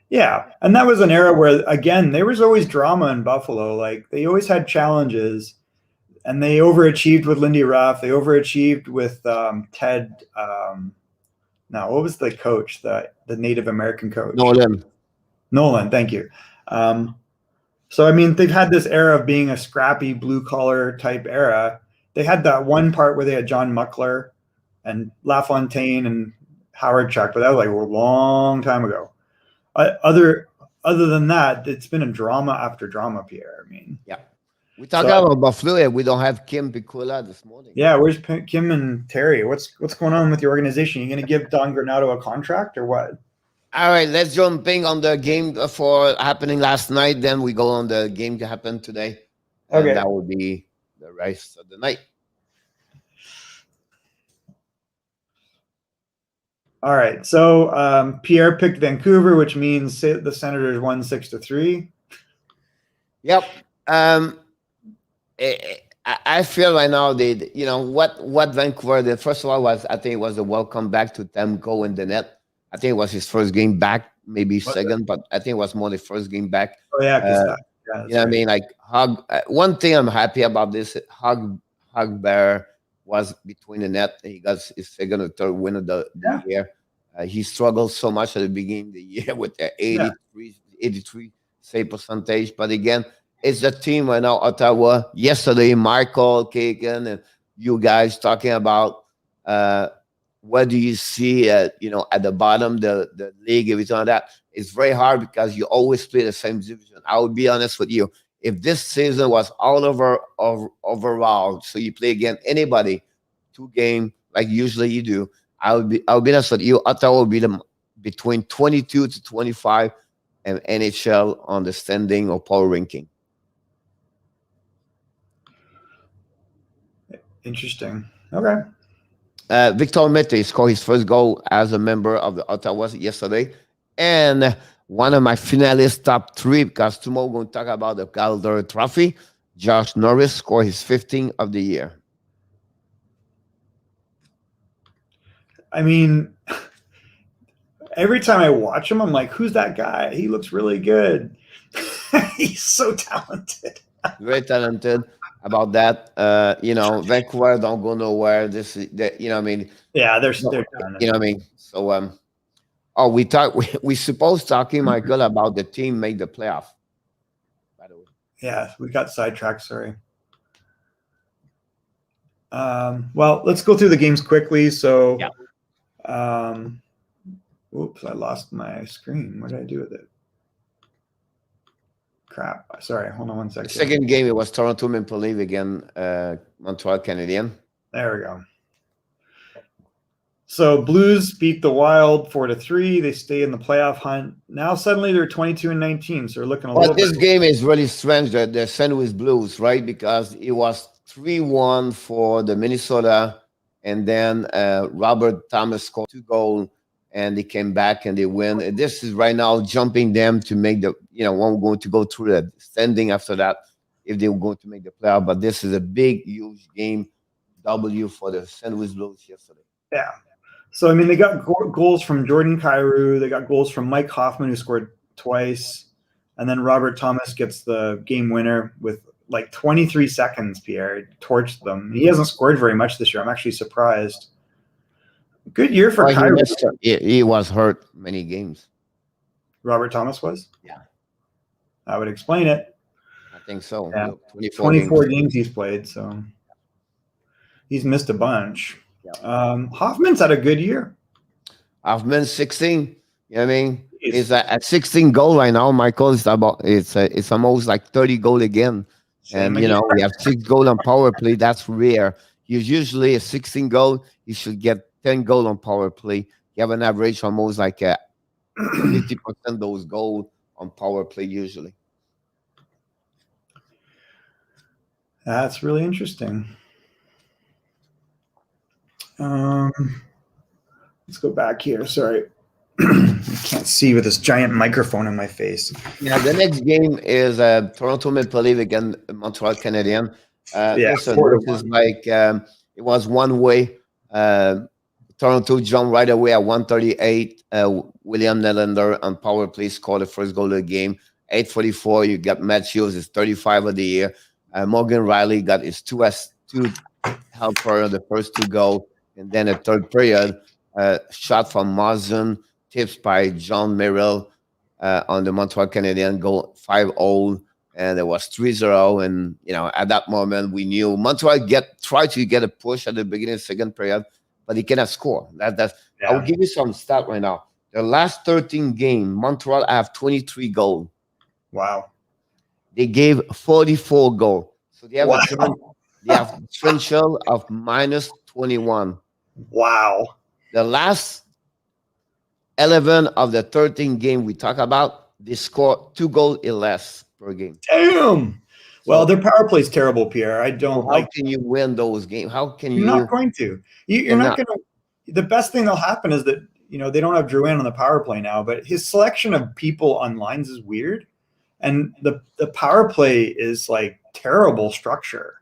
S1: Yeah, and that was an era where, again, there was always drama in Buffalo. Like, they always had challenges, and they overachieved with Lindy Ruff. They overachieved with Ted. Now, what was the coach, the Native American coach?
S2: Nolan,
S1: thank you. So, I mean, they've had this era of being a scrappy blue collar type era. They had that one part where they had John Muckler and LaFontaine and Howard Chuck, but that was like a long time ago. Other than that, it's been a drama after drama, Pierre. I mean,
S2: Yeah. We talk about Buffalo. We don't have Kim Pikula this morning.
S1: Yeah, where's Kim and Terry? What's going on with your organization? You going to give Don Granato a contract or what?
S2: All right, let's jump in on the game for happening last night. Then we go on the game that happened today. And
S1: Okay.
S2: that will be the rest of the night.
S1: All right. So Pierre picked Vancouver, which means the Senators won 6-3.
S2: Yep. I feel right now what Vancouver did. First of all, I think it was a welcome back to Demko in the net. I think it was his first game back, maybe second, but I think it was more the first game back.
S1: Oh yeah,
S2: you know what I mean? Like one thing I'm happy about this, Hug Bear was between the net. He got his second or third win of the year. He struggled so much at the beginning of the year with the 83 save percentage. But again, it's a team right now, Ottawa. Yesterday, Michael Kagan and you guys talking about what do you see at the bottom, the league, everything like that. It's very hard because you always play the same division. I would be honest with you. If this season was all over overall, so you play against anybody, 2 games like usually you do, I would be honest with you. Ottawa would be between 22 to 25 and NHL on the standing or power ranking.
S1: Interesting. Okay.
S2: Victor Mete scored his first goal as a member of the Ottawa yesterday. And one of my finalists, top 3, because tomorrow we're going to talk about the Calder Trophy. Josh Norris scored his 15th of the year.
S1: I mean, every time I watch him, I'm like, who's that guy? He looks really good. He's so talented.
S2: Very talented. About that, Vancouver don't go nowhere. I mean.
S1: Yeah, they're
S2: done. You know what I mean? So, we supposed talking, Michael, about the team make the playoff. By the way.
S1: Yeah, we got sidetracked. Sorry. Well, let's go through the games quickly. So, oops, I lost my screen. What did I do with it? Crap. Sorry. Hold on one second.
S2: The second game, it was Toronto Maple Leaf again, Montreal Canadiens.
S1: There we go. So Blues beat the Wild 4-3. They stay in the playoff hunt. Now suddenly they're 22-19. So they're looking a little.
S2: This game is really strange. The St. Louis Blues, right? Because it was 3-1 for the Minnesota, and then Robert Thomas scored 2 goals. And they came back and they win. This is right now jumping them to make the, one going to go through the standing after that if they were going to make the playoff. But this is a big, huge game W for the St. Louis Blues yesterday.
S1: Yeah. So, I mean, they got goals from Jordan Kyrou. They got goals from Mike Hoffman, who scored twice. And then Robert Thomas gets the game winner with like 23 seconds, Pierre. Torched them. He hasn't scored very much this year. I'm actually surprised. Good year for Kyrou.
S2: He was hurt many games.
S1: Robert Thomas was?
S2: Yeah.
S1: I would explain it.
S2: I think so.
S1: Yeah. 24 games he's played, so he's missed a bunch. Yeah. Hoffman's had a good year.
S2: Hoffman 16. You know what I mean? He's at 16 goal right now. Michael, it's almost like 30 goal again. And we have 6 goal on power play. That's rare. He's usually a 16 goal. He should get 10 goal on power play. You have an average almost like 50% those goals on power play usually.
S1: That's really interesting. Let's go back here. Sorry. I can't see with this giant microphone in my face.
S2: Yeah, the next game is Toronto Maple Leaf against Montreal Canadiens. Listen, this is like it was one way. Toronto jumped right away at 138. William Nylander on power play scored the first goal of the game. 8:44. You got Matthews, his 35 of the year. Morgan Riley got his 2 helper the first 2 goals, and then a third period shot from Muzzin, tips by John Merrill on the Montreal Canadiens goal 5-0. and it was 3-0. And at that moment, we knew Montreal tried to get a push at the beginning of the second period, but he cannot score. That's.
S1: Yeah.
S2: I will give you some stat right now. The last 13 games, Montreal have 23 goals.
S1: Wow.
S2: They gave 44 goals. So they have
S1: Wow.
S2: they have differential of -21.
S1: Wow.
S2: The last 11 of the 13 game we talk about, they score 2 goals or less per game.
S1: Damn. Well, their power play is terrible, Pierre. I don't
S2: How can you win those games? How can you?
S1: You're not going to. You're not going to. The best thing that'll happen is that they don't have Drouin on the power play now, but his selection of people on lines is weird, and the power play is like terrible structure.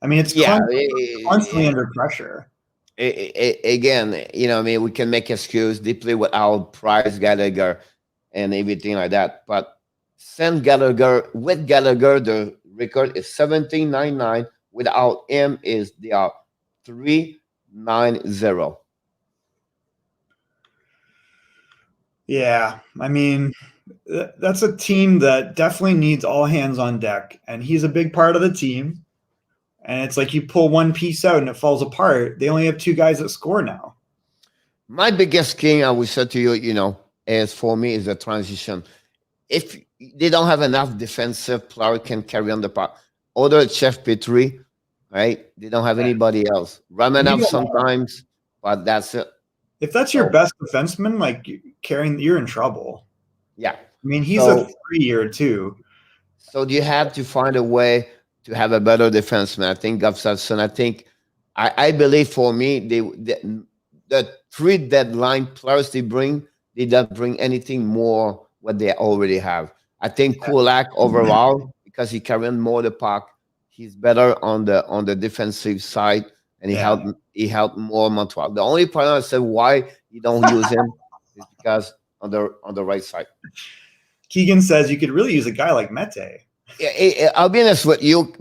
S1: I mean, it's constantly under pressure.
S2: Again, we can make excuse. They play without Price, Gallagher, and everything like that. But send Gallagher with Gallagher, the record is 17-9-9. Without him, they are 3-9-0.
S1: Yeah, I mean, that's a team that definitely needs all hands on deck, and he's a big part of the team. And it's like you pull one piece out and it falls apart. They only have 2 guys that score now.
S2: My biggest king, I would say to you, is for me is the transition. If they don't have enough defensive player can carry on the part, other Chef Petrie, right? They don't have anybody else. Romanov sometimes, but that's it.
S1: If that's your best defenseman, like you're in trouble.
S2: Yeah.
S1: I mean, he's a 3-year too.
S2: So you have to find a way to have a better defenseman. I think Gustafsson, I believe for me, the 3 deadline players they don't bring anything more what they already have. I think Kulak overall, because he carries more the puck, he's better on the defensive side, and he helped more Montreal. The only problem I said why you don't use him is because on the right side.
S1: Keegan says you could really use a guy like Mete.
S2: I'll be honest with you,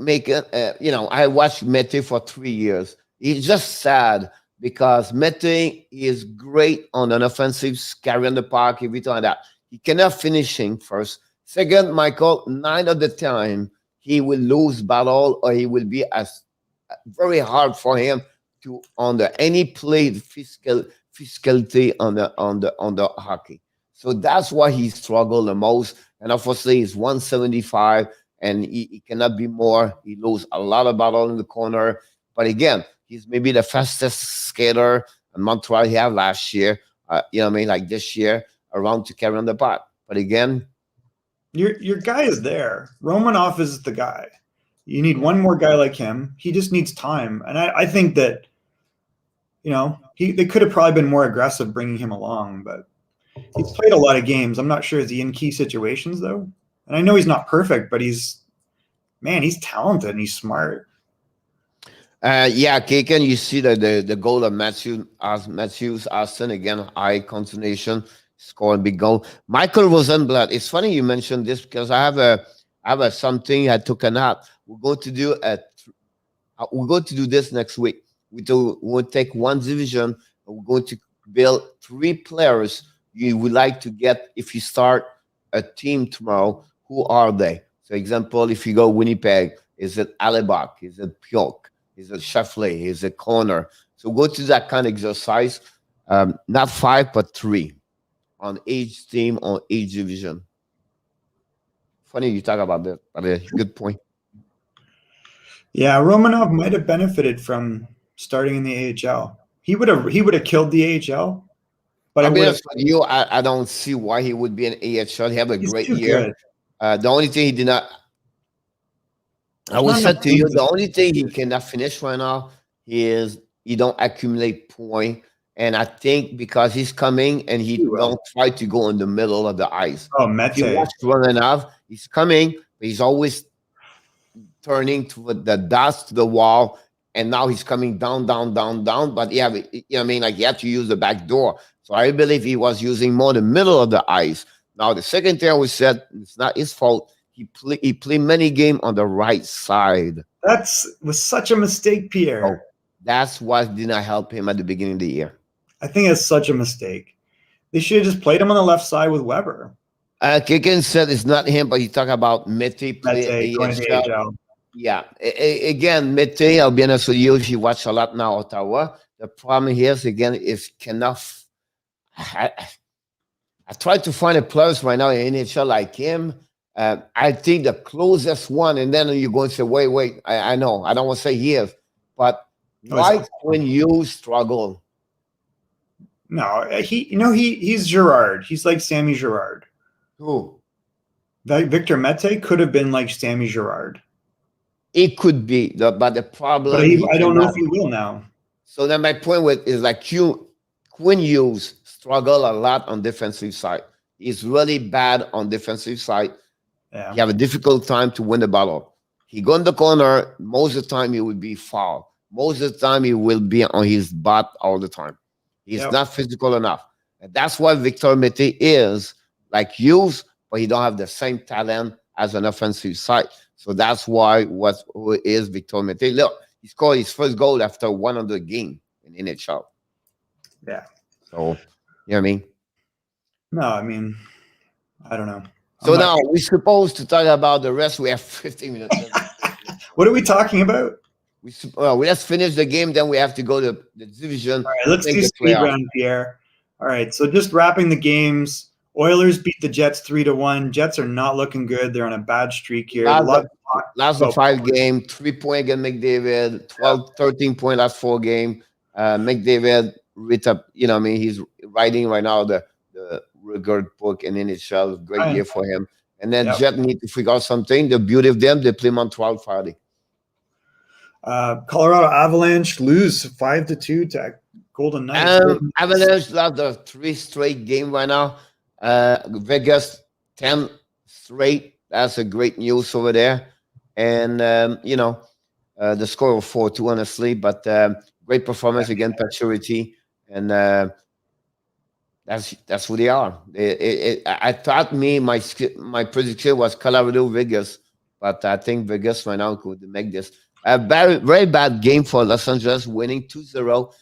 S2: I watched Mete for 3 years. He's just sad because Mete is great on an offensive, carrying the puck, everything like that. He cannot finishing first. Second, Michael, 9 of the time, he will lose battle or he will be very hard for him to under any play physicality on the hockey. So that's why he struggled the most. And obviously, he's 175, and he cannot be more. He lose a lot of battle in the corner. But again, he's maybe the fastest skater in Montreal he had last year. Like this year, around to carry on the puck. But again,
S1: your guy is there. Romanov is the guy. You need one more guy like him. He just needs time. And I think that, they could have probably been more aggressive bringing him along, but he's played a lot of games. I'm not sure, is he in key situations though? And I know he's not perfect, but he's talented and he's smart.
S2: Kaken, you see the goal of Matthews, Auston, again, high concentration, scoring big goal. Michael Rosenblatt, it's funny you mentioned this because I have a something I took a nap. We're going to do this next week. We'll take one division. We're going to build 3 players you would like to get if you start a team tomorrow. Who are they? So, example, if you go Winnipeg, is it Alibok? Is it Pionk? Is it Sheffley? Is it Corner? So go to that kind of exercise. Not 5, but 3 on each team, on each division. Funny you talk about that, but a good point.
S1: Yeah, Romanov might have benefited from starting in the AHL. He would have killed the AHL. But
S2: I don't see why he would be an AHL. He have a great year. The only thing he did not, I would say to you, the only thing he cannot finish right now is he don't accumulate point. And I think because he's coming and he don't try to go in the middle of the ice.
S1: Oh, Mete.
S2: If you watch Romanov, he's coming, but he's always turning to the dust to the wall. And now he's coming down. But you have to use the back door. So I believe he was using more the middle of the ice. Now, the second thing I was said, it's not his fault. He played many games on the right side.
S1: That was such a mistake, Pierre.
S2: Oh, that's what did not help him at the beginning of the year.
S1: I think it's such a mistake. They should have just played him on the left side with Weber.
S2: Kikin said it's not him, but he talked about Mete
S1: That's
S2: play
S1: going to the
S2: AHL.
S1: AHL.
S2: Yeah. Again, Mete, I'll be honest with you, she watch a lot now, Ottawa. The problem here is, again, is cannot. I tried to find a players right now in NHL like him. I think the closest one, and then you go and say, wait. I know. I don't want to say he is, but why when you struggle?
S1: No, he's Girard. He's like Sammy Girard.
S2: Who?
S1: That Victor Mete could have been like Sammy Girard.
S2: It could be, but the problem.
S1: But I don't know if he will now.
S2: So then my point with is like Quinn Hughes struggle a lot on defensive side. He's really bad on defensive side.
S1: Yeah.
S2: He have a difficult time to win the battle. He go in the corner. Most of the time he would be foul. Most of the time he will be on his butt all the time. He's not physical enough. And that's why Victor Mete is like Hughes, but he don't have the same talent as an offensive side. So that's why who is Victor Mete. Look, he scored his first goal after 100 game in NHL.
S1: Yeah.
S2: So, you know what I mean?
S1: No, I mean, I don't know.
S2: So now we're supposed to talk about the rest. We have 15 minutes.
S1: What are we talking about?
S2: Let's finish the game. Then we have to go to the division.
S1: All right, let's do speed round, Pierre. All right, so just wrapping the games. Oilers beat the Jets 3-1. Jets are not looking good. They're on a bad streak here.
S2: Last 5 game, 3 point against McDavid, 12, 13 point last 4 game. McDavid, you know what I mean? He's writing right now the record book in NHL. Great year for him. And then Jet need to figure out something. The beauty of them, they play Montreal Friday.
S1: Colorado Avalanche lose 5-2 to Golden Knights.
S2: Avalanche lost the 3 straight game right now. Vegas 10 straight. That's a great news over there. And the score of 4-2, honestly, but great performance against Paturity, and that's who they are. I thought my prediction was Colorado Vegas, but I think Vegas right now could make this a very bad game for Los Angeles, winning 2-0.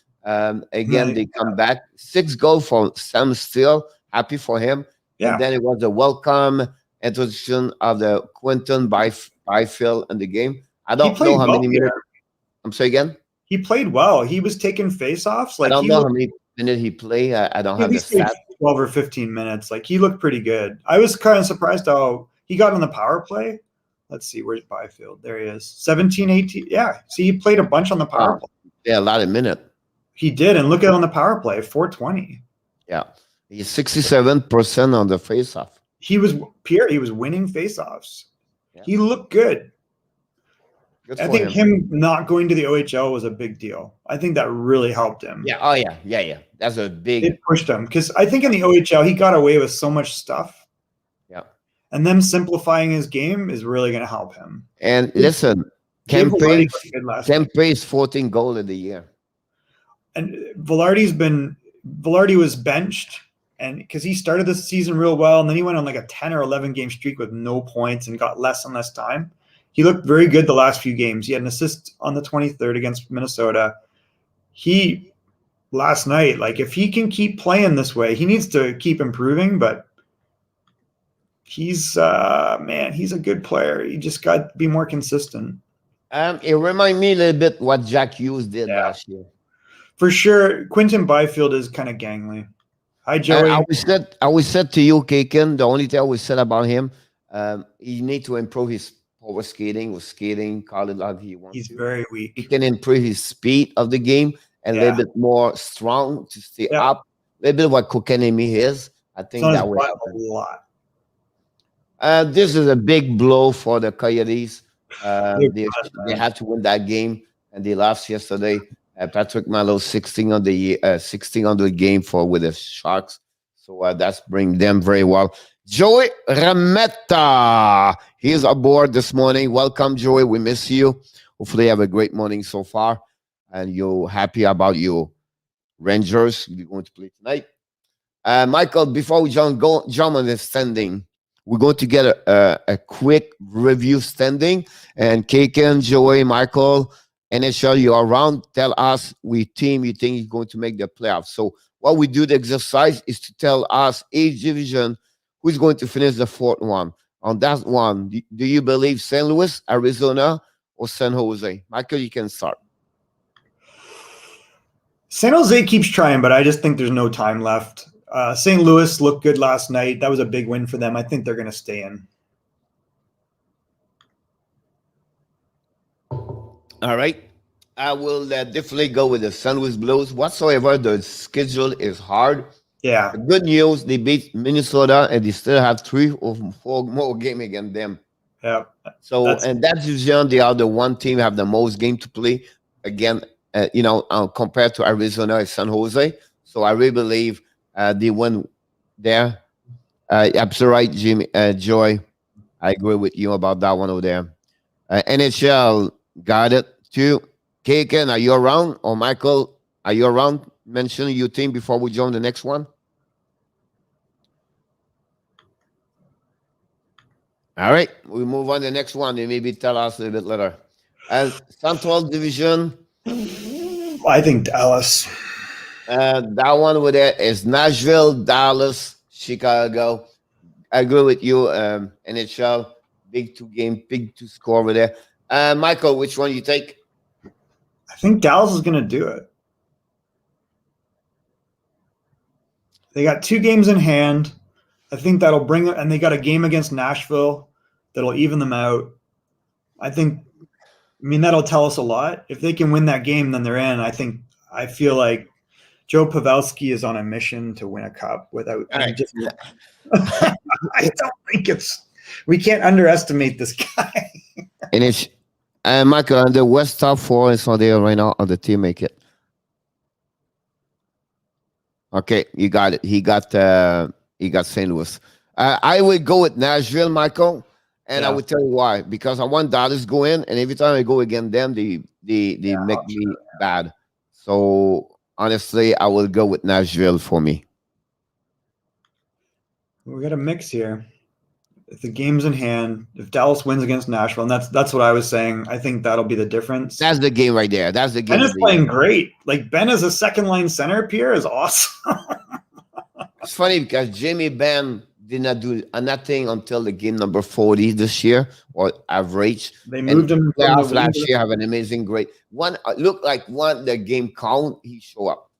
S2: Again, they come back 6 goals for Sam Steele. Happy for him. Yeah. And then it was a welcome introduction of the Quentin Byfield in the game. I don't know how many minutes. I'm sorry again.
S1: He played well. He was taking faceoffs.
S2: I don't know how many minutes he played. I don't have the stats.
S1: 12 or 15 minutes. Like, he looked pretty good. I was kind of surprised how he got on the power play. Let's see, where's Byfield? There he is. 17, 18. Yeah. See, he played a bunch on the power play.
S2: Yeah, a lot of minutes.
S1: He did, and look at on the power play, 420.
S2: Yeah. He's 67% on the faceoff.
S1: He was winning faceoffs. Yeah. He looked good. I think him not going to the OHL was a big deal. I think that really helped him.
S2: Yeah. Oh, yeah. That's a big.
S1: It pushed him because I think in the OHL he got away with so much stuff.
S2: Yeah.
S1: And them simplifying his game is really going to help him.
S2: And listen, Kempe is 14 goal of the year.
S1: And Velarde was benched, and because he started the season real well, and then he went on like a 10 or 11 game streak with no points and got less and less time. He looked very good the last few games. He had an assist on the 23rd against Minnesota. Last night, like, if he can keep playing this way, he needs to keep improving, but he's a good player. He just got to be more consistent.
S2: It reminds me a little bit what Jack Hughes did last year.
S1: For sure, Quentin Byfield is kind of gangly. Hi, Joey.
S2: I always said to you, Kaken, the only thing I always said about him, he need to improve his power skating, call it like he wants.
S1: He's very weak.
S2: He can improve his speed of the game and a little bit more strong to stay up. A little bit what Kokanemi is. I think that would help
S1: a lot.
S2: This is a big blow for the Coyotes. They had to win that game, and they lost yesterday. Patrick Malo 16 on the game with the Sharks, so that's bring them very well. Joey Rametta, he's aboard this morning. Welcome, Joey. We miss you. Hopefully, you have a great morning so far, and you're happy about your Rangers. You're going to play tonight. Michael, before we jump on the standing, we're going to get a quick review standing. And Kaken, Joey, Michael, NHL, you're around. Tell us which team you think is going to make the playoffs. So what we do, the exercise is to tell us each division who's going to finish the fourth one? On that one, do you believe St. Louis, Arizona, or San Jose? Michael, you can start.
S1: San Jose keeps trying, but I just think there's no time left. St. Louis looked good last night. That was a big win for them. I think they're going to stay in.
S2: All right. I will definitely go with the St. Louis Blues. Whatsoever, the schedule is hard.
S1: Yeah.
S2: The good news, they beat Minnesota, and they still have 3 or 4 more games against them.
S1: Yeah.
S2: So, and that's usually they are the one team have the most game to play again, compared to Arizona and San Jose. So I really believe they win there. Absolutely right, Jimmy, Joy. I agree with you about that one over there. NHL got it too. Kaken, are you around? Or Michael, are you around? Mention your team before we join the next one. All right, we move on to the next one. You maybe tell us a little bit later. Central Division.
S1: I think Dallas.
S2: That one over there is Nashville, Dallas, Chicago. I agree with you. NHL, big 2 game, big 2 score over there. Michael, which one you take?
S1: I think Dallas is going to do it. They got 2 games in hand. I think that'll bring it, and they got a game against Nashville that'll even them out. That'll tell us a lot. If they can win that game, then they're in. I feel like Joe Pavelski is on a mission to win a cup without. I don't think we can't underestimate this guy.
S2: And it's Michael, and the West top 4 is on there right now on the team make it. Okay, you got it. He got St. Louis. I would go with Nashville, Michael, and I would tell you why. Because I want Dallas to go in, and every time I go against them, they make me bad. So honestly, I will go with Nashville for me.
S1: We got a mix here. If the game's in hand, if Dallas wins against Nashville, and that's what I was saying, I think that'll be the difference.
S2: That's the game right there. That's the game.
S1: Ben is playing great. Like Ben as a second line center, Pierre is awesome.
S2: It's funny because Jamie Benn did not do nothing until the game number 40 this year or average.
S1: They moved him
S2: playoff last year. Have an amazing great one. Look like the game count. He show up.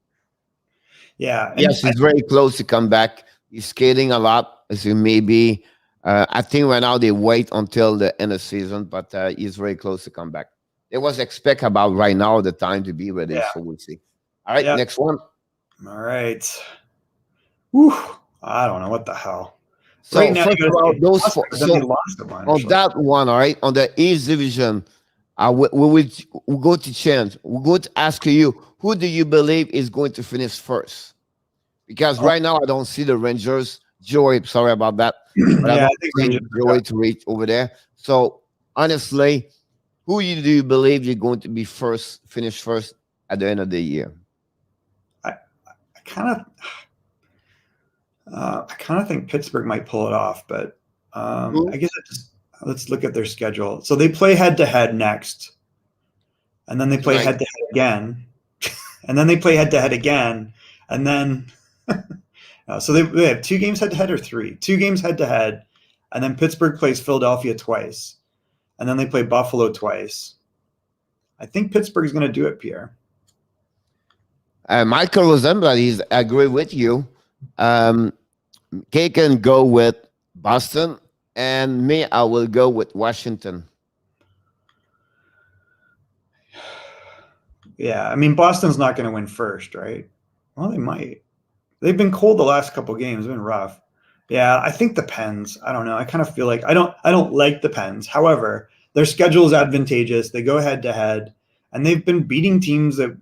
S1: Yeah.
S2: Yes, he's very close to come back. He's skating a lot. As you maybe. I think right now they wait until the end of the season, but he's very close to come back. It was expect about right now the time to be ready, so we'll see. All right, next one.
S1: All right. Whew. I don't know what the hell.
S2: So
S1: right now,
S2: first of all, those four,
S1: on
S2: that one, all right, on the East Division, we'll go to chance. We're going to ask you, who do you believe is going to finish first? Because right now I don't see the Rangers. Joey, sorry about that. But I don't think Joey to reach over there. So honestly, who do you believe you're going to be finish first at the end of the year?
S1: I kind of think Pittsburgh might pull it off, but I guess let's look at their schedule. So they play head to head next, and then they play head to head again, and then they play head to head again, and then. So they have 2 games head to head or 3? 2 games head to head, and then Pittsburgh plays Philadelphia twice, and then they play Buffalo twice. I think Pittsburgh is going to do it, Pierre.
S2: Michael Rosenblatt, I agree with you. Kay can go with Boston, and me, I will go with Washington.
S1: Yeah, Boston's not going to win first, right? Well, they might. They've been cold the last couple of games. It's been rough. Yeah, I think the Pens. I don't know. I kind of feel like I don't like the Pens. However, their schedule is advantageous. They go head to head, and they've been beating teams that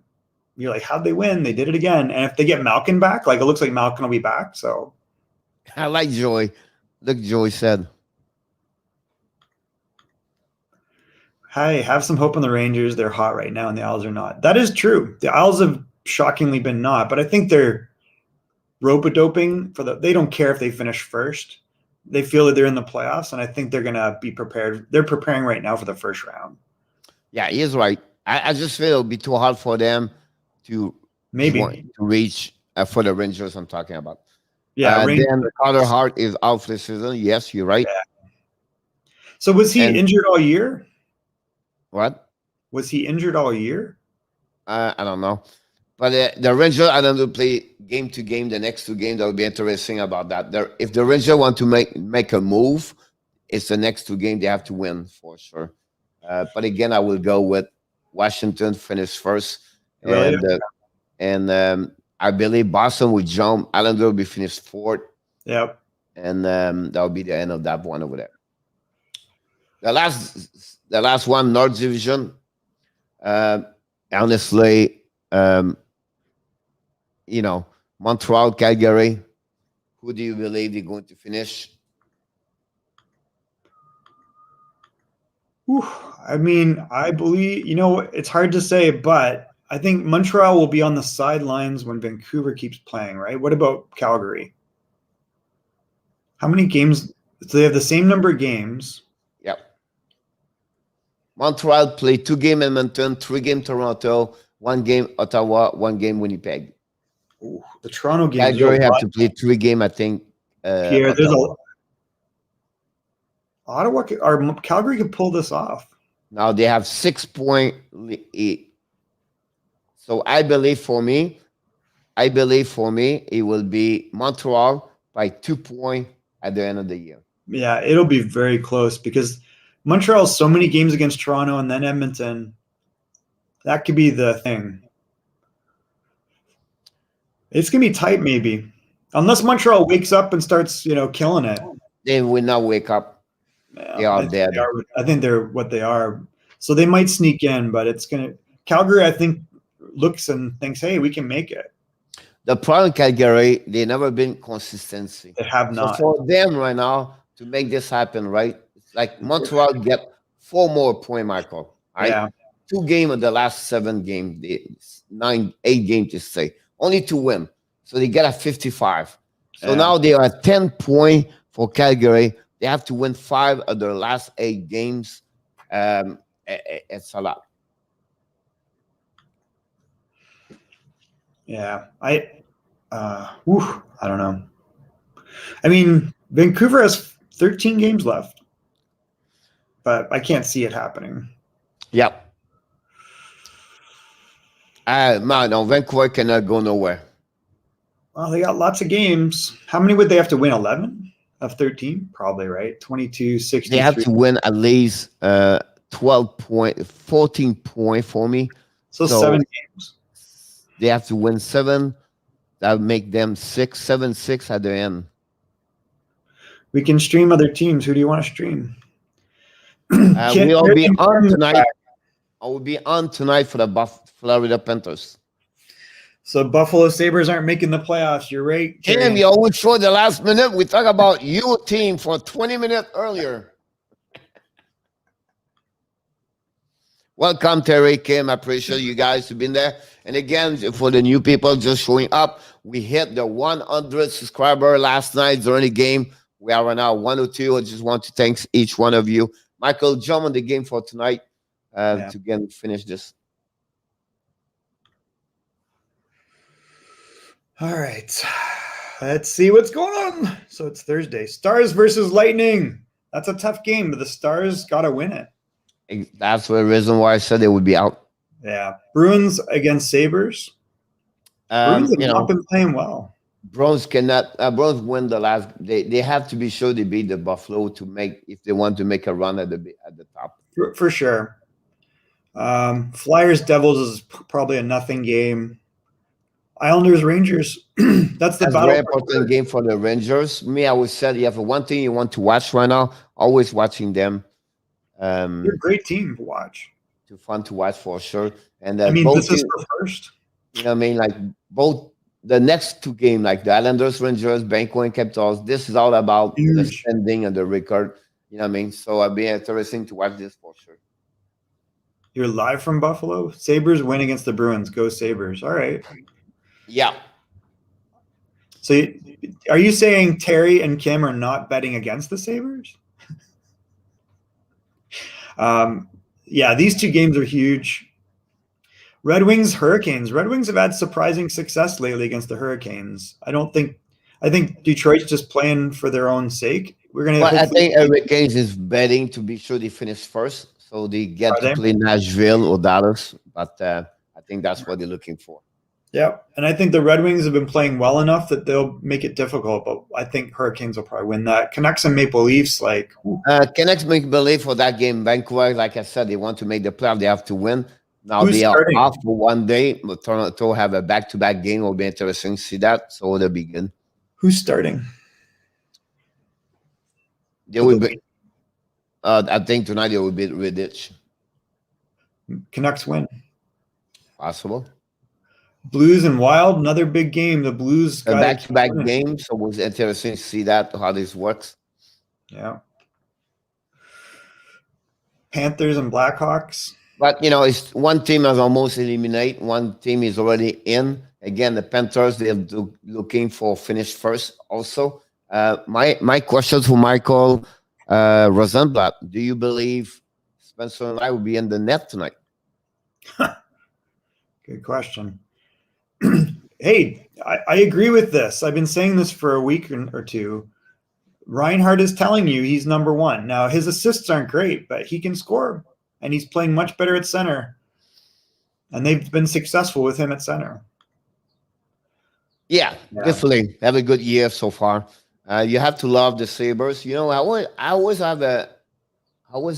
S1: you're like, how'd they win? They did it again. And if they get Malkin back, like it looks like Malkin will be back. So
S2: I like Joey. Look, Joey said.
S1: Hey, have some hope on the Rangers. They're hot right now, and the Isles are not. That is true. The Isles have shockingly been not, but I think they're rope-a-doping they don't care if they finish first. They feel that they're in the playoffs, and I think they're going to be prepared. They're preparing right now for the first round.
S2: Yeah, he is right. I just feel it'll be too hard for them to reach for the Rangers I'm talking about.
S1: Yeah,
S2: Then Carter Hart is out for the season. Yes, you're right.
S1: Yeah. So was he injured all year?
S2: What?
S1: Was he injured all year?
S2: I don't know. But the Rangers, I don't know, play game to game. The next 2 games, that would be interesting about that. If the Rangers want to make a move, it's the next 2 games they have to win for sure. But again, I will go with Washington finish first,
S1: Really?
S2: and I believe Boston will jump. Nylander will be finished 4th.
S1: Yep.
S2: And that will be the end of that one over there. The last one, North Division. Honestly, Montreal, Calgary. Who do you believe they're going to finish?
S1: I mean, I believe, it's hard to say, but I think Montreal will be on the sidelines when Vancouver keeps playing, right? What about Calgary? How many games? So they have the same number of games.
S2: Yep. Montreal played 2 games Edmonton, 3 games Toronto, 1 game Ottawa, 1 game Winnipeg.
S1: Ooh, the Toronto game.
S2: Calgary have to play 3 games, I think.
S1: Pierre, there's Ottawa or Calgary could pull this off.
S2: Now they have 6 point. So I believe for me, it will be Montreal by 2 points at the end of the year.
S1: Yeah, it'll be very close because Montreal has so many games against Toronto and then Edmonton. That could be the thing. It's gonna be tight, maybe, unless Montreal wakes up and starts, killing it.
S2: They will not wake up. Yeah, they are dead.
S1: I think they're what they are. So they might sneak in, but it's gonna. Calgary, I think, looks and thinks, "Hey, we can make it."
S2: The problem, Calgary, they never been consistency.
S1: They have not.
S2: So for them right now to make this happen, right? It's like Montreal get 4 more points, Michael. Right?
S1: Yeah.
S2: 2 games of the last 7 games, 8 games to say. Only 2 win. So they get a 55. So now they are at 10 points for Calgary. They have to win 5 of their last 8 games. It's a lot.
S1: Yeah. I don't know. I mean, Vancouver has 13 games left, but I can't see it happening.
S2: Yep. No, Vancouver cannot go nowhere.
S1: Well, they got lots of games. How many would they have to win? 11 of 13? Probably, right? 22, 63.
S2: They have to win at least 12 points, 14 points for me.
S1: So 7 games.
S2: They have to win 7. That would make them 7-6 at the end.
S1: We can stream other teams. Who do you want to stream?
S2: We'll be on tonight. I will be on tonight for the Florida Panthers.
S1: So Buffalo Sabres aren't making the playoffs. You're right.
S2: Tim, you always show the last minute. We talk about your team for 20 minutes earlier. Welcome, Terry, Kim. I appreciate you guys to be there. And again, for the new people just showing up, we hit the 100 subscriber last night during the game. We are right now 102. I just want to thank each one of you. Michael, jump on the game for tonight to again finish this.
S1: All right. Let's see what's going on. So it's Thursday. Stars versus Lightning. That's a tough game, but the Stars got to win it.
S2: That's the reason why I said they would be out.
S1: Yeah. Bruins against Sabres. Bruins have not been playing well.
S2: Bruins cannot. Bruins win the last. They have to be sure they beat the Buffalo to make if they want to make a run at the top.
S1: For sure. Flyers Devils is probably a nothing game. Islanders Rangers. That's the battle.
S2: Very important game for the Rangers. Me, I would say you have one thing you want to watch right now. Always watching them.
S1: They're a great team to watch.
S2: Too fun to watch for sure. And
S1: I mean, this is the first.
S2: You know what I mean? Like both the next 2 games, like the Islanders, Rangers, Banco, and Capitals. This is all about the standing and the record. You know what I mean? So it'll be interesting to watch this for sure.
S1: You're live from Buffalo. Sabres win against the Bruins. Go Sabres. All right.
S2: Yeah.
S1: So are you saying Terry and Kim are not betting against the Sabres? Yeah, these 2 games are huge. Red Wings, Hurricanes. Red Wings have had surprising success lately against the Hurricanes. I I think Detroit's just playing for their own sake. We're gonna.
S2: But I
S1: Hopefully,
S2: think Hurricanes is betting to be sure they finish first, so they get
S1: are
S2: to
S1: they?
S2: play Nashville or Dallas. But I think that's what they're looking for.
S1: Yeah, and I think the Red Wings have been playing well enough that they'll make it difficult. But I think Hurricanes will probably win that. Canucks and Maple Leafs, like, ooh,
S2: Canucks make believe for that game. Vancouver, like I said, they want to make the playoff. They have to win. Now
S1: who's
S2: they are
S1: starting?
S2: off for one day. But Toronto have a back-to-back game. Will be interesting to see that. So they'll be good.
S1: Who's starting?
S2: They will be. I think tonight they will beat Riddich.
S1: Canucks win.
S2: Possible.
S1: Blues and Wild, another big game. The Blues
S2: A
S1: got
S2: back-to-back game. So it was interesting to see that how this works.
S1: Yeah. Panthers and Blackhawks.
S2: But it's one team has almost eliminated. One team is already in. Again, the Panthers they're looking for finish first. Also, my question for Michael Rosenblatt: do you believe Spencer and I will be in the net tonight?
S1: Good question. Hey, I agree with this. I've been saying this for a week or two. Reinhardt is telling you he's number one. Now, his assists aren't great, but he can score, and he's playing much better at center. And they've been successful with him at center.
S2: Yeah, definitely have a good year so far. You have to love the Sabres. I always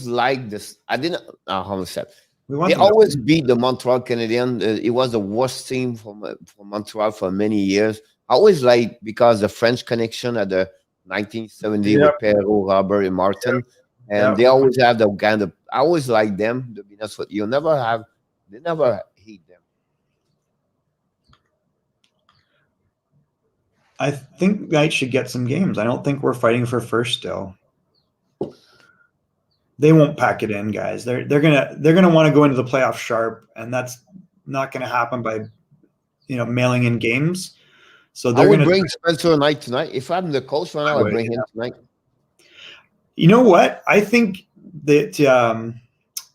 S2: like this. I didn't. How was that? They always beat the Montreal Canadiens. It was the worst team for Montreal for many years. I always like because the French connection at the 1970 with Perrault, Robert, and Martin, and they always have the kind of. I always like them. To be honest with you, they never hate them.
S1: I think Knights should get some games. I don't think we're fighting for first still. They won't pack it in, guys. They're gonna want to go into the playoff sharp, and that's not gonna happen by mailing in games. So they're gonna
S2: bring Spencer Knight tonight. If I'm the coach right now, I would bring him tonight.
S1: You know what? I think that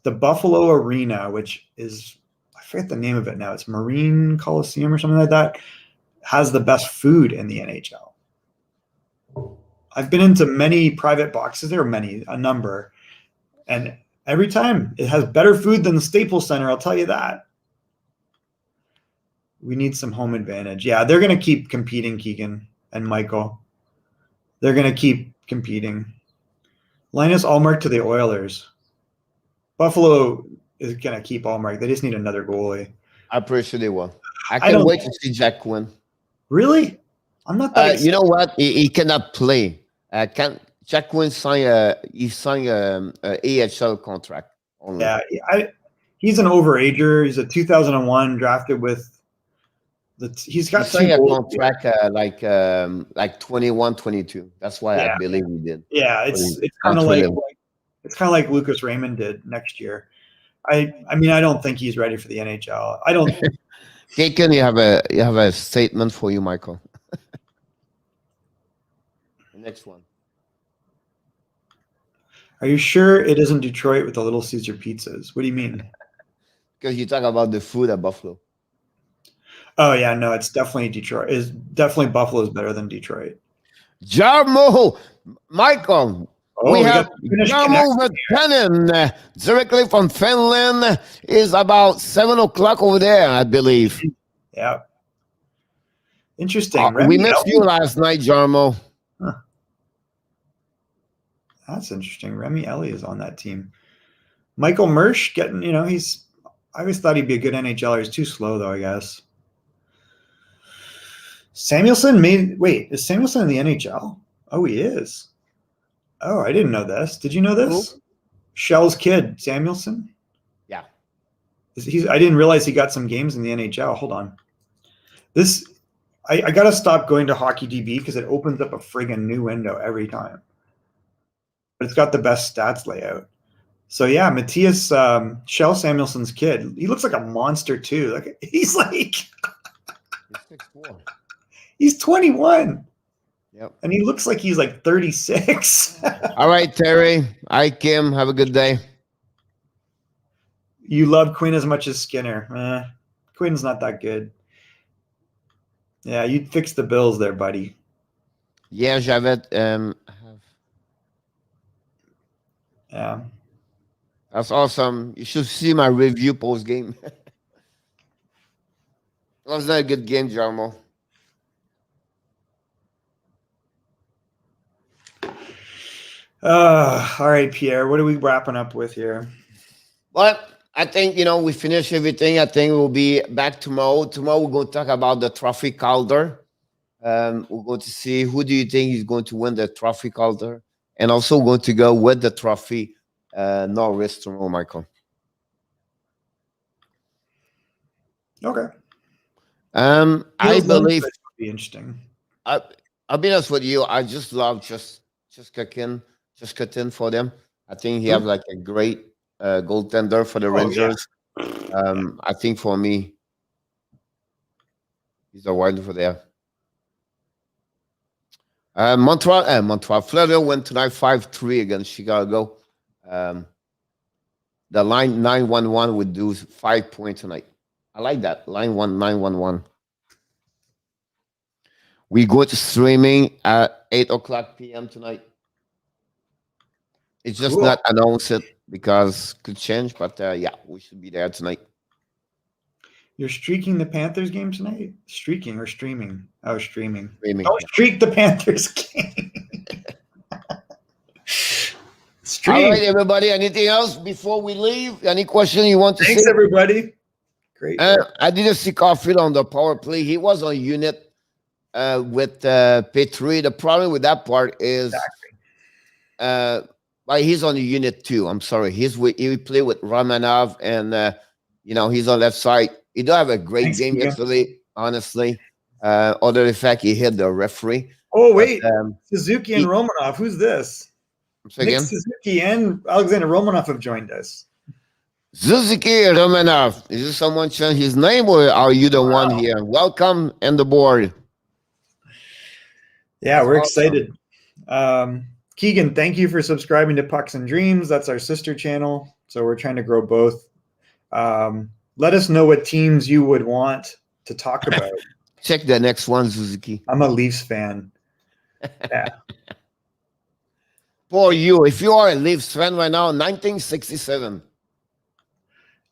S1: the Buffalo Arena, which is I forget the name of it now, it's Marine Coliseum or something like that, has the best food in the NHL. I've been into many private boxes. There are a number. And every time it has better food than the Staples Center, I'll tell you that. We need some home advantage. Yeah, they're going to keep competing, Keegan and Michael. They're going to keep competing. Linus Ullmark to the Oilers. Buffalo is going to keep Ullmark. They just need another goalie.
S2: I'm pretty sure they will. I can't wait to see Jack Quinn.
S1: Really? I'm not that excited.
S2: You know what? He cannot play. Jack Quinn signed a AHL contract only.
S1: Yeah, he's an overager. He's a 2001 drafted with he's got
S2: a contract like 21, 22. That's why I believe he did.
S1: Yeah, it's kind of like Lucas Raymond did next year. I mean, I don't think he's ready for the NHL. I don't.
S2: Kaken, you have a statement for you, Michael. The next one.
S1: Are you sure it isn't Detroit with the Little Caesar pizzas? What do you mean?
S2: Because you talk about the food at Buffalo.
S1: Oh yeah, no, it's definitely Detroit. Is definitely Buffalo is better than Detroit.
S2: Jarmo, Michael. We have Jarmo Vatanen directly from Finland. Is about 7:00 over there, I believe.
S1: Yeah. Interesting.
S2: We missed you last night, Jarmo.
S1: Huh. That's interesting. Remy Ellie is on that team. Michael Mersch getting, I always thought he'd be a good NHLer. He's too slow though, I guess. Samuelson is Samuelson in the NHL? Oh, he is. Oh, I didn't know this. Did you know this? Cool. Shell's kid, Samuelson?
S2: Yeah.
S1: I didn't realize he got some games in the NHL. Hold on. I got to stop going to HockeyDB because it opens up a friggin' new window every time. But it's got the best stats layout. So, yeah, Matthias Shell Samuelson's kid. He looks like a monster, too. He's 6'4". He's 21.
S2: Yep.
S1: And he looks like he's 36.
S2: All right, Terry. Hi, Kim. Have a good day.
S1: You love Quinn as much as Skinner. Quinn's not that good. Yeah, you'd fix the Bills there, buddy.
S2: Yeah, j'avais.
S1: Yeah.
S2: That's awesome. You should see my review post game. It was not a good game, Jarmo.
S1: All right, Pierre. What are we wrapping up with here?
S2: But I think, we finished everything. I think we'll be back tomorrow. Tomorrow we're going to talk about the trophy Calder. We're going to see who do you think is going to win the trophy Calder, and also going to go with the trophy Norris tomorrow, Michael.
S1: Okay.
S2: I believe
S1: would be interesting.
S2: I'll be honest with you. I just love just cooking for them. I think he have like a great goaltender for the Rangers. Yeah. I think for me, he's a wild for there. Montreal Florida went tonight 5-3 against Chicago. The line 9-1-1 would do 5 points tonight. I like that. Line 9-1-1. We go to streaming at 8:00 p.m. tonight. It's just not announced it because it could change, but yeah, we should be there tonight.
S1: You're streaking the Panthers game tonight? Streaking or streaming? Oh, streaming.
S2: Don't
S1: streak the Panthers game.
S2: Stream. All right, everybody. Anything else before we leave? Any question you want to say?
S1: Thanks, everybody. Great.
S2: I didn't see Caulfield on the power play. He was on unit with Petrie. The problem with that part is he's on the unit too. I'm sorry. He played with Romanov, and he's on left side. He don't have a great game yesterday, honestly. Other than the fact he hit the referee.
S1: Oh wait, Suzuki and Romanov. Who's this? Nick Suzuki and Alexander Romanov have joined us.
S2: Suzuki and Romanov. Is this someone change his name, or are you the one here? Welcome and the board.
S1: Yeah, we're excited. Keegan, thank you for subscribing to Pucks and Dreams. That's our sister channel. So we're trying to grow both. Let us know what teams you would want to talk about.
S2: Check the next one, Suzuki.
S1: I'm a Leafs fan. Yeah.
S2: For you, if you are a Leafs fan right now, 1967.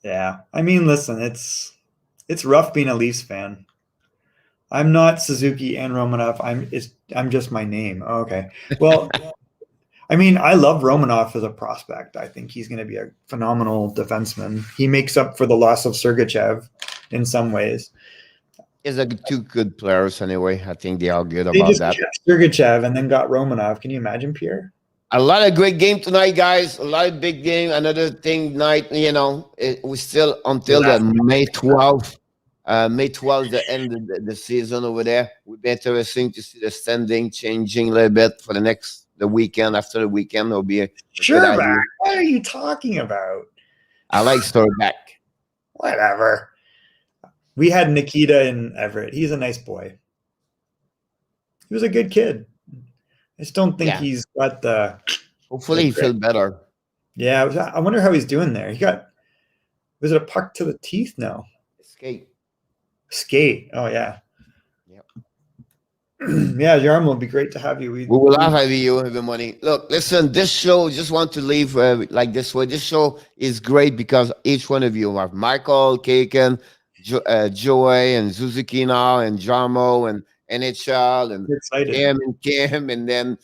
S1: Yeah. I mean, listen, it's rough being a Leafs fan. I'm not Suzuki and Romanov. I'm just my name. Oh, okay. Well, I mean, I love Romanov as a prospect. I think he's going to be a phenomenal defenseman. He makes up for the loss of Sergachev in some ways.
S2: Is two good players anyway. I think they are good
S1: they
S2: about
S1: just
S2: that.
S1: Kept Sergachev and then got Romanov. Can you imagine, Pierre?
S2: A lot of great game tonight, guys. A lot of big game. Another thing night, we still until the May 12th. May 12th, the end of the season over there. Would be interesting to see the standing changing a little bit for the weekend. After the weekend, it'll be a
S1: sure. What are you talking about?
S2: I like Sturback.
S1: Whatever. We had Nikita in Everett. He's a nice boy. He was a good kid. I just don't think he's got the.
S2: Hopefully, he feels better.
S1: Yeah, I wonder how he's doing there. Was it a puck to the teeth? No. Skate. Oh, yeah.
S2: Yep.
S1: Yeah, Jarmo, would be great to have you.
S2: We will have you, everybody. Look, listen, this show, just want to leave like this way. This show is great because each one of you have Michael, Kaken, Joey, and Suzuki now, and Jarmo, and NHL, and Kim, and then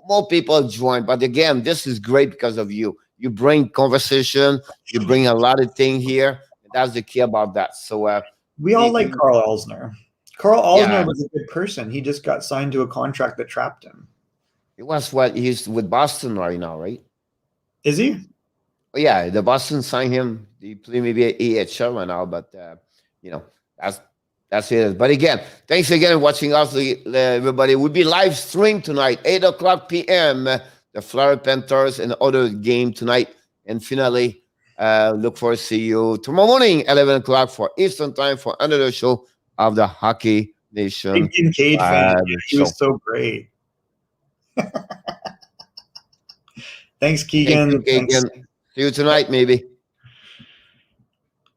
S2: more people join. But again, this is great because of you. You bring conversation. You bring a lot of things here. And that's the key about that. So
S1: we all like Carl Elsner. Carl Elsner was a good person. He just got signed to a contract that trapped him.
S2: It was he's with Boston right now, right?
S1: Is he?
S2: Oh, yeah, the Boston signed him. He play maybe at AHL right now, but that's it. But again, thanks again for watching us, everybody. We'll be live stream tonight, 8:00 p.m. The Florida Panthers and other game tonight. And finally, look forward to see you tomorrow morning, 11 o'clock for Eastern Time for another show of the Hockey Nation.
S1: Big Kincaid fan. He was so great. Thanks, Keegan.
S2: Thanks. See you tonight, maybe.